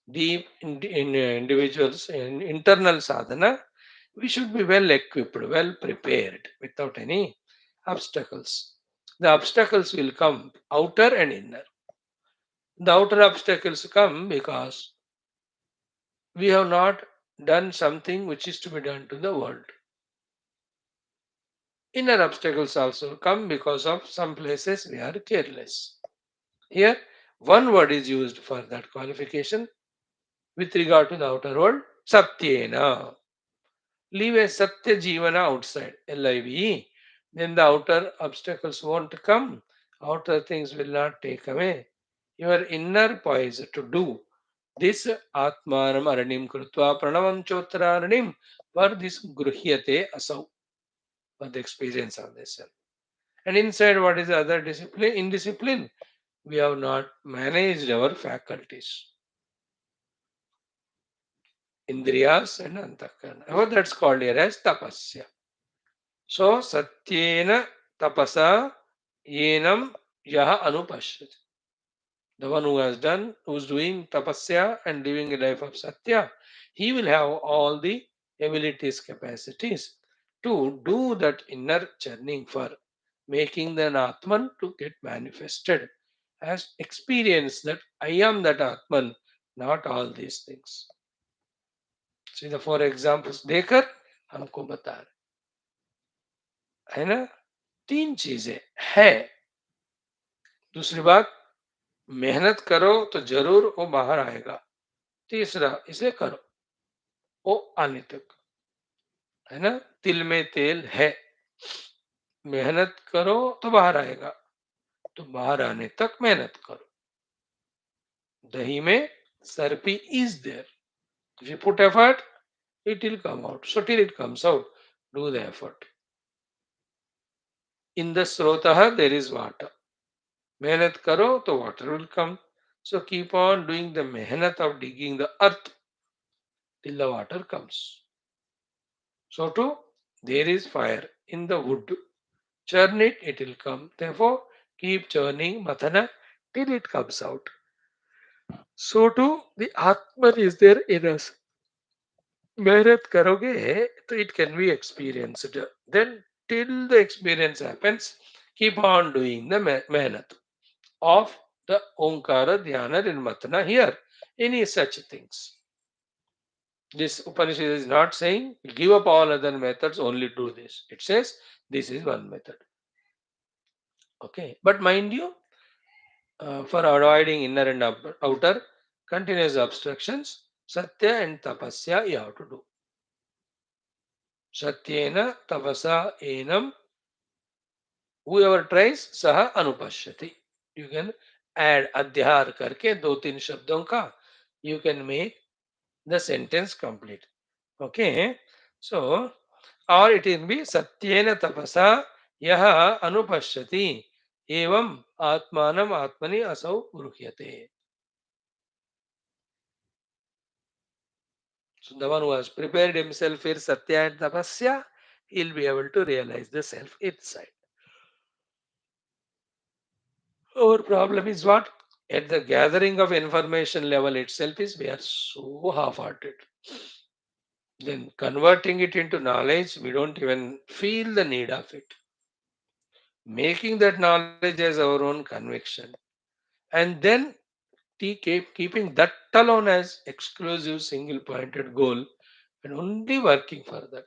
Speaker 1: deep in individuals in internal sadhana, we should be well equipped, well prepared without any obstacles. The obstacles will come outer and inner. The outer obstacles come because we have not done something which is to be done to the world. Inner obstacles also come because of some places we are careless. Here, one word is used for that qualification with regard to the outer world, Satyena. Leave a Satya Jivana outside, LIVE, then the outer obstacles won't come, outer things will not take away. Your inner poise to do this Atmanam Aranim Krutva Pranavam Chotraranim for this Gruhyate Asau, for the experience of this self. And inside, what is the other discipline? Indiscipline. We have not managed our faculties, Indriyas and Antakarana. Oh, that's called here as tapasya. So, satyena tapasa yenam yaha anupashyati. The one who has done, who is doing tapasya and living a life of satya, he will have all the abilities, capacities to do that inner churning for making the Atman to get manifested as experience that I am that Atman, not all these things. See the four examples देकर हमको बता रहे है ना. तीन चीजें है. दूसरी बात, मेहनत करो तो जरूर वो बाहर आएगा. तीसरा, इसे करो वो आने तक, है ना. तिल में तेल है, मेहनत करो तो बाहर आएगा, तो बाहर आने तक मेहनत करो. दही में सर्पी is there. If you put effort, it will come out. So till it comes out, do the effort. In the Shrutah, there is water. Mehnat karo, to water will come. So keep on doing the mehnat of digging the earth till the water comes. So too, there is fire in the wood. Churn it, it will come. Therefore, keep churning mathana till it comes out. So too, the Atman is there in us. मेहनत करोगे तो it can be experienced. Then till the experience happens, keep on doing the mehnat of the Omkara Dhyana Nirmatana here. Any such things. This Upanishad is not saying give up all other methods, only do this. It says this is one method. Okay. But mind you, for avoiding inner and outer continuous obstructions, Satya and Tapasya you have to do. Satyena tapasa enam. Whoever tries, saha anupashyati. You can add adhyar करके दो तीन शब्दों का you can make the sentence complete. Okay. So, or it will be satyena tapasa yaha anupashyati evam atmanam atmani asau guruhyate. So, the one who has prepared himself for satya and tapasya, he'll be able to realize the self inside. Our problem is what? At the gathering of information level itself is we are so half-hearted. Then converting it into knowledge, we don't even feel the need of it. Making that knowledge as our own conviction. And then keeping that alone as exclusive single pointed goal and only working for that.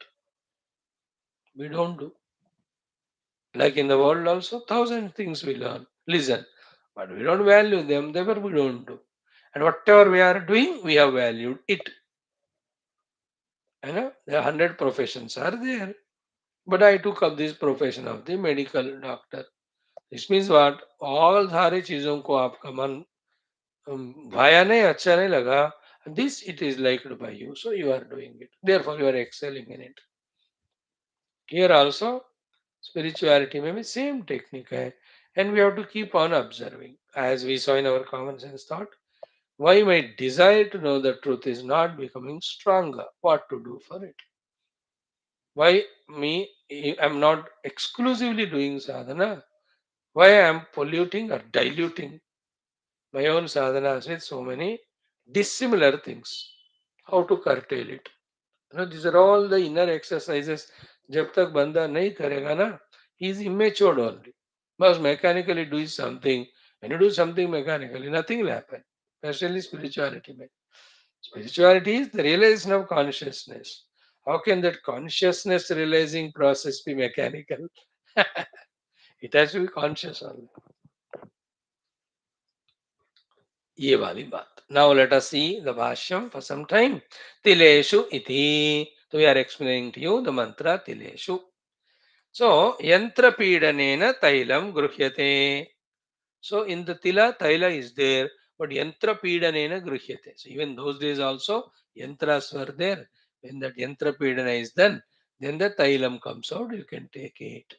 Speaker 1: We don't do. Like in the world also, thousand things we learn, listen, but we don't value them, therefore we don't do. And whatever we are doing, we have valued it. You know, the 100 professions are there. But I took up this profession of the medical doctor. This means what? All सारी चीजों को आपका मन भाया नहीं अच्छा नहीं लगा. This it is liked by you, so you are doing it. Therefore, you are excelling in it. Here also, spirituality में भी same technique है, and we have to keep on observing, as we saw in our common sense thought. Why my desire to know the truth is not becoming stronger? What to do for it? Why me? I'm not exclusively doing sadhana. Why I am polluting or diluting my own sadhanas with so many dissimilar things? How to curtail it? These are all the inner exercises. जब तक बंदा नहीं करेगा ना, he is immature only. Must mechanically do something. When you do something mechanically, nothing will happen. Especially spirituality. Spirituality is the realization of consciousness. How can that consciousness realizing process be mechanical? It has to be conscious only. ये वाली बात. Now let us see the Bhashyam for some time. Tileshu iti. So we are explaining to you the mantra Tileshu. So yantra pidanena tailam gruhyate. So in the tila, taila is there, but yantra pidanena gruhyate. So even those days also, yantras were there. When that yantra pidana is done, then the tailam comes out, you can take it,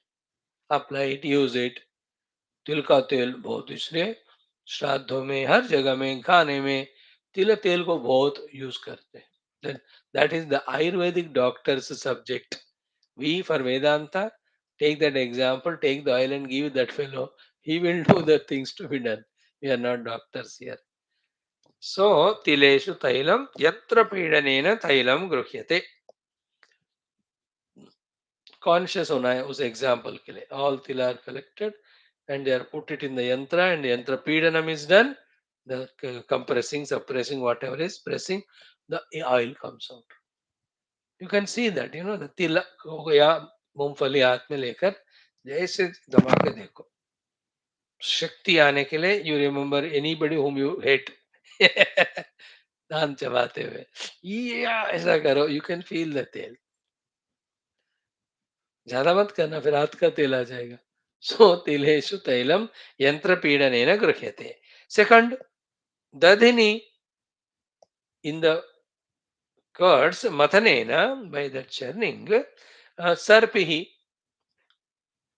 Speaker 1: apply it, use it. तिल का तेल बहुत, इसलिए श्राद्धों में हर जगह में खाने में तिल तेल को बहुत यूज करते हैं. Then that is the Ayurvedic doctor's subject. We for Vedanta take that example, take the oil and give that fellow. He will do the things to be done. We are not doctors here. So tileshu tailam yatra पीडनेन तैलम गृह्यते. Conscious होना है उस example के लिए. All till are collected and they are put it in the yantra, and the yantra pidanam is done. The compressing, suppressing, whatever is pressing, the oil comes out. You can see that, the तिल को या मूंगफली हाथ में लेकर जैसे दबा के देखो, शक्ति आने के लिए. You remember anybody whom you hate. धान चबाते हुए या ऐसा करो, यू कैन फील द तेल. ज्यादा मत करना, फिर हाथ का तेल आ जाएगा. सो तिलेषु तैलम यंत्र पीडनेन गृह्यते. Second, dadhini in the curds mathanena, by that churning, sarpihi,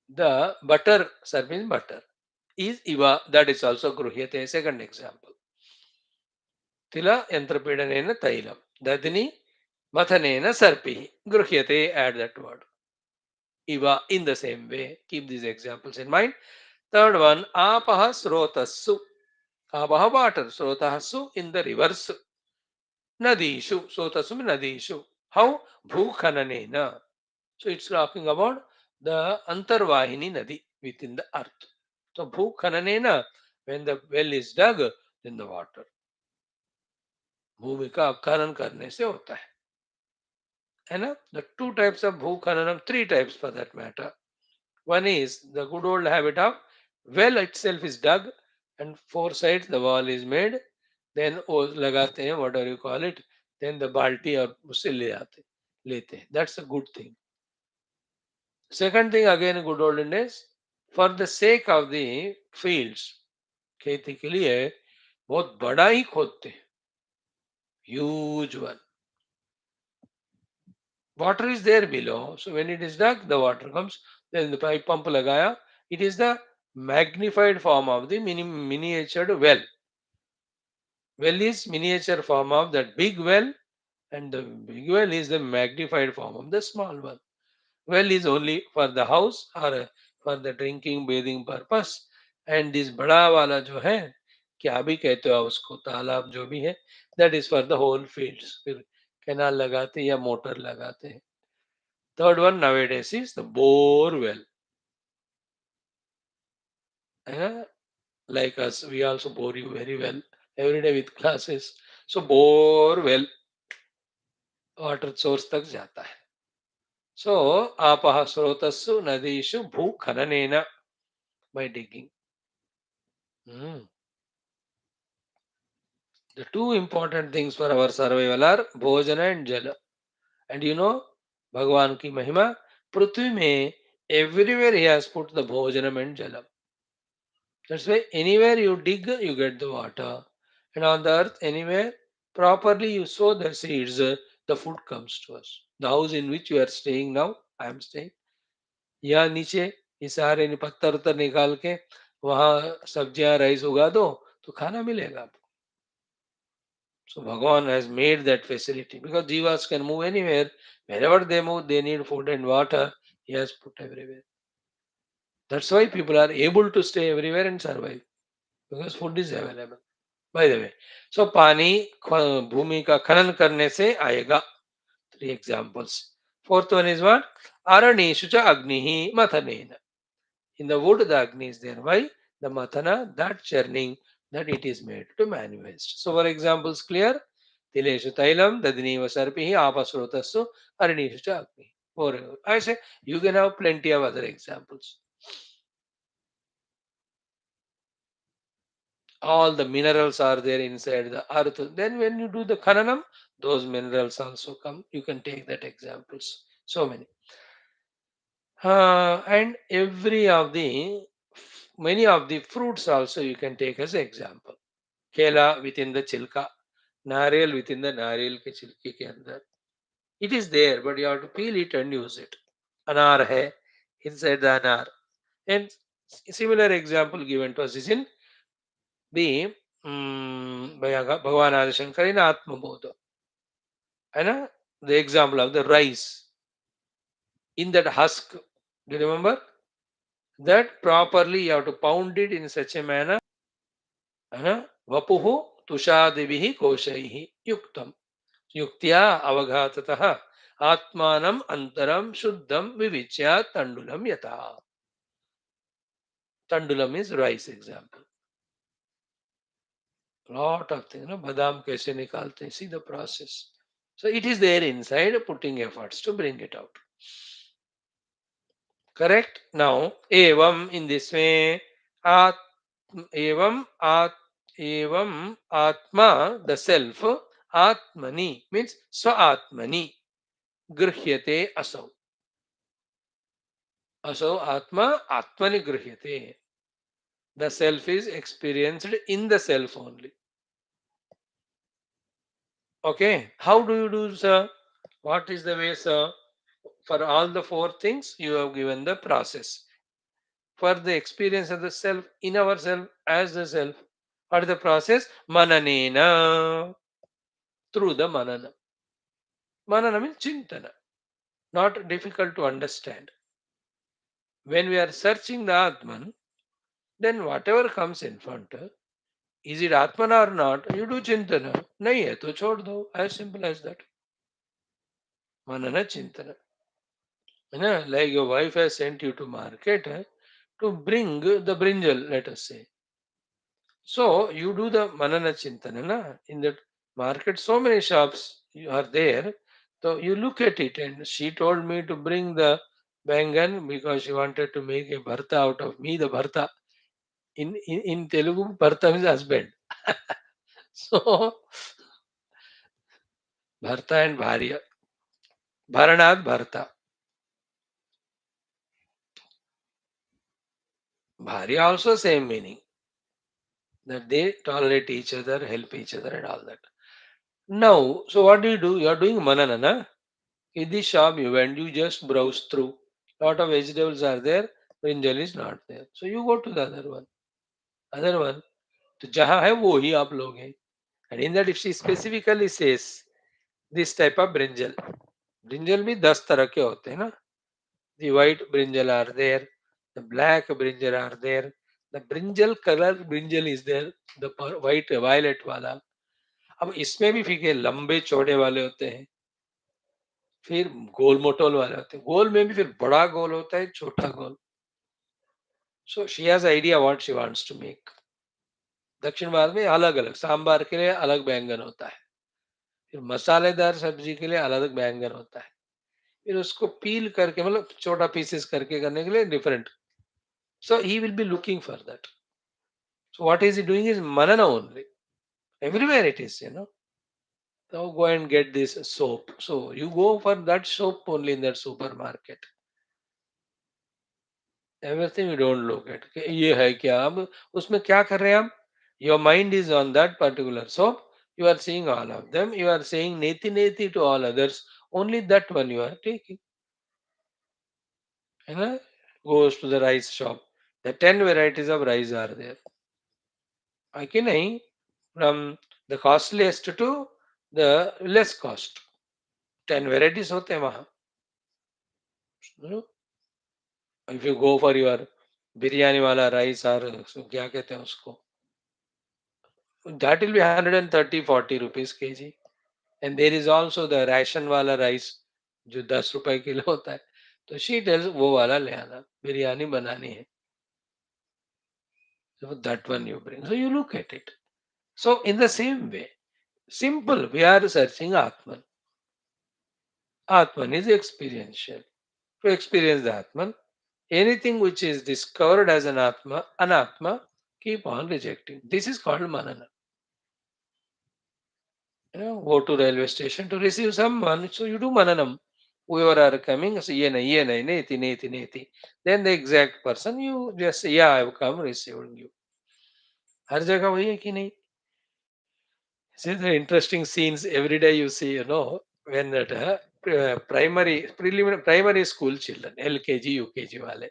Speaker 1: the butter, sarp means butter, is iva, that is also gruhyate. Second example. Tila yantrapidanena tailam. Dadhini mathanena sarpihi. Gruhyate, add that word. Iva, in the same way. Keep these examples in mind. Third one, apaha srotassu. Apaha water, srotassu in the rivers. Nadishu, srotassu nadishu. How? Bhukhananena. So it's talking about the Antarvahini Nadi within the earth. So Bhukhananena, when the well is dug, then the water. भूमि का खनन करने से होता है ना. The two types of Bhukhananam, three types for that matter. One is the good old habit of well itself is dug and four sides the wall is made. Then वो लगाते हैं, whatever you call it. Then the balti और उससे लेते हैं. That's a good thing. Second thing, again good olden days, for the sake of the fields, खेती के लिए बहुत बड़ा ही खोदते हैं, huge one. Water is there below, so when it is dug, the water comes. Then the pipe pump लगाया, it is the magnified form of the miniatured well. Well is miniature form of that big well, and the big well is the magnified form of the small one. Well is only for the house or for the drinking bathing purpose, and this बड़ा वाला जो है, क्या भी कहते हो उसको, तालाब जो भी है, that is for the whole fields. फिर कैनाल लगाते हैं या मोटर लगाते हैं. Third one nowadays is the bore well. Like us, we also bore you very well. every day with classes. So bore well water source तक जाता है. So आपः स्रोतस्सु नदीषु भूखननेन by digging. Hmm. The two important things for our survival are bhojana and jala. And you know, भगवान की महिमा पृथ्वी में everywhere he has put the bhojanam and jalam. That's why anywhere you dig, you get the water. And on the earth, anywhere properly you sow the seeds, the food comes to us. The house in which you are staying now, I am staying, यहाँ नीचे ये सारे पत्थर उत्तर निकाल के वहाँ सब्जियां rice उगा दो तो खाना मिलेगा आपको. So Bhagavan has made that facility because jivas can move anywhere. Wherever they move, they need food and water. He has put everywhere. That's why people are able to stay everywhere and survive because food is available. By the way, so पानी भूमि का खनन करने से आएगा. Three examples. Fourth one is what? Aranishu cha agnihi mathanena. In the wood, the Agni is there. Why? The Mathana, that churning, that it is made to manifest. So, for examples, clear? Tileshu Tailam, Dadiniva Sarpihi, Apasrotasu, Arinishu cha Agni. Forever. I say, you can have plenty of other examples. All the minerals are there inside the earth. Then, when you do the Khananam, those minerals also come. You can take that examples. So many. And every of the many of the fruits also you can take as example. Kela within the chilka, nariyal within the nariyal ke chilke ke andar. It is there, but you have to peel it and use it. Anar hai inside the anar. And similar example given to us is in the Bhagavan Adi Shankara in Atma Bodha. And the example of the rice in that husk. Do you remember? That properly you have to pound it in such a manner. वपुः तुषादिभिः कोशैः युक्तम् युक्त्या अवघाततः आत्मानम् अंतरं शुद्धं विविच्य तण्डुलं यथा. Tandulam is rice example. Lot of things, badam kaise nikalte, see the process. So it is there inside, putting efforts to bring it out. Correct? Now, evam in this way, at evam at evam atma, the self, atmani means swa atmani grihyate asau. Asau atma atmani grihyate. The self is experienced in the self only. Okay, how do you do, sir? What is the way, sir? For all the four things, you have given the process. For the experience of the self in ourself as the self, what is the process? Mananena. Through the manana. Manana means chintana. Not difficult to understand. When we are searching the Atman, then whatever comes in front, is it Atman or not? You do chintana. Nahi hai to chhod do. As simple as that. Manana chintana. Like your wife has sent you to market to bring the brinjal, let us say. So you do the manana chintana in that market. So many shops you are there. So you look at it, and she told me to bring the bangan because she wanted to make a bharta out of me. The bharta in Telugu, bharta means husband. So bharta and bharya, bharanad bharta. Bharya also same meaning, that they tolerate each other, help each other, and all that. Now, so what do? You are doing manana, na? In this shop you went, you just browse through. Lot of vegetables are there, brinjal is not there. So you go to the other one. Other one, तो जहाँ है वो ही आप लोगे. And in that if she specifically says this type of brinjal, brinjal भी 10 तरह के होते हैं ना. The white brinjal are there, the black brinjal are there, the brinjal color brinjal is there, the white violet वाला. अब इसमें भी फीके लंबे चौड़े वाले होते हैं, फिर गोल मोटोल वाले होते हैं, गोल में भी फिर बड़ा गोल होता है, छोटा गोल. So she has idea what she wants to make. दक्षिण भारत में अलग अलग, सांबार के लिए अलग बैंगन होता है, फिर मसालेदार सब्जी के लिए अलग बैंगन होता है, फिर उसको पील करके मतलब छोटा पीसेस करके करने के लिए different. So he will be looking for that. So what is he doing is manana only. Everywhere it is, you know. So go and get this soap. So you go for that soap only in that supermarket. Everything you don't look at. कि ये है क्या? अब उसमें क्या कर रहे हैं हम? Your mind is on that particular soap. You are seeing all of them. You are saying neti neti to all others. Only that one you are taking. You know? Goes to the rice shop. The 10 varieties of rice are there. है कि नहीं? From the costliest to the less cost. 10 varieties होते हैं वहाँ. You know? If you go for your biryani wala rice or क्या कहते हैं उसको, that will be 130-40 rupees kg. And there is also the ration wala rice जो 10 रुपए kilo होता है. तो she tells वो वाला ले आना, बिरयानी बनानी है. So that one you bring. So you look at it. So in the same way, simple, we are searching Atman. Atman is experiential. To experience the Atman, anything which is discovered as an Anatma, keep on rejecting. This is called Manana. You know, go to railway station to receive someone, so you do Mananam. Whoever are coming, say, ye nahi, neti, neti, neti. Then the exact person, you just say, yeah, I have come receiving you. हर जगह वही है कि नहीं? See the interesting scenes every day you see, you know, when that primary school children, LKG, UKG wale,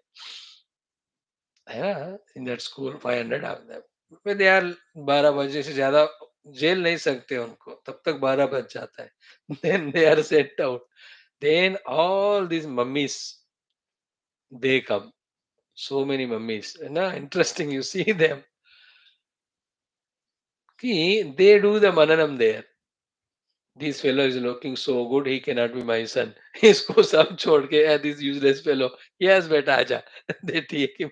Speaker 1: yeah, in that school 500 of them. When they are 12 बजे से ज़्यादा jail नहीं सकते उनको, तब तक 12 बज जाता है. Then they are sent out. Then all these mummies, they come. So many mummies. Na, interesting, you see them. कि they do the mananam there. This fellow is looking so good, he cannot be my son. इसको सब छोड़ के this useless fellow. Yes, बेटा आजा. They take him.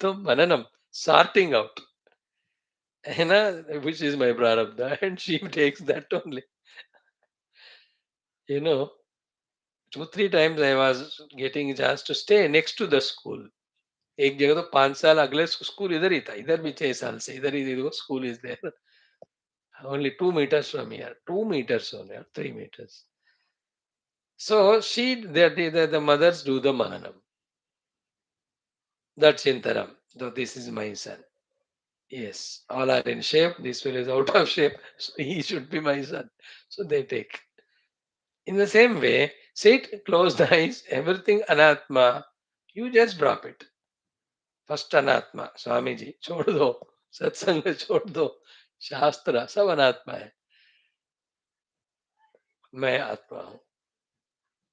Speaker 1: तो मननम, sorting out, है ना, which is my prarabdha, and she takes that only. You know, 2-3 times I was getting a chance to stay next to the school. एक जगह तो 5 साल अगले स्कूल इधर ही था, इधर भी 6 साल से इधर ही देखो school is there, only 2 meters from here, 2 meters only, or 3 meters. So the mothers do the mananam. That's Intaram. So this is my son. Yes, all are in shape. This one is out of shape. So he should be my son. So they take. In the same way, sit, close the eyes, everything anatma. You just drop it. First अनात्मा, स्वामी जी छोड़ दो, सत्संग छोड़ दो, शास्त्र सब अनात्मा है, मैं आत्मा हूं.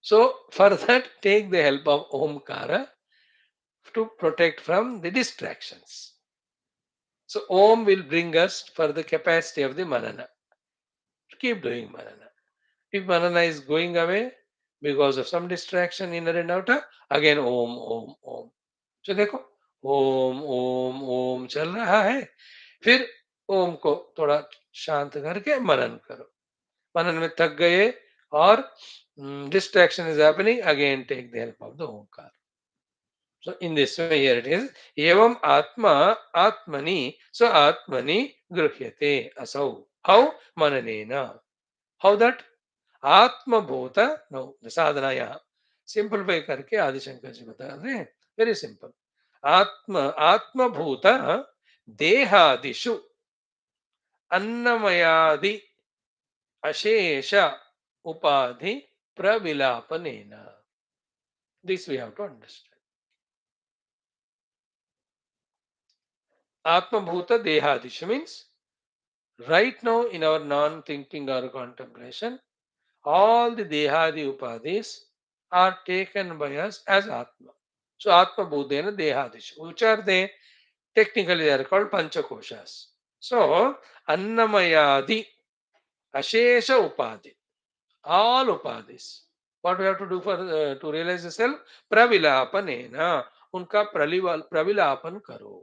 Speaker 1: So for that, take the help of Omkara to protect from the distractions. So Om will bring us for the capacity of the manana. Keep doing manana. If manana is going away because of some distraction inner and outer, again Om, Om, Om. So देखो, ओम ओम ओम चल रहा है, फिर ओम को थोड़ा शांत करके मनन करो. मनन में थक गए और distraction is happening, again take the help of the Omkar. So in this way here it is, evam atma atmani, so atmani gruhyate asau. How? Mananena. How that? Atma bhota, no, the sadhana yaha. Simplify करके आदि शंकर जी बता रहे हैं. Very simple. आत्मभूत देहादिषु अन्नमयादि अशेष उपाधि प्रविलापनेन. This we have to understand. Atmabhuta dehadishu means right now in our non-thinking or contemplation, all the dehadi upadhis are taken by us as Atma. So Atma Bhutena Dehadishu. Which are they? Technically they are called Panchakoshas. So Annamayadi Ashesha Upadhi. All Upadhis. What we have to do for to realize the self? Pravilapanena. उनका प्रविलापन करो.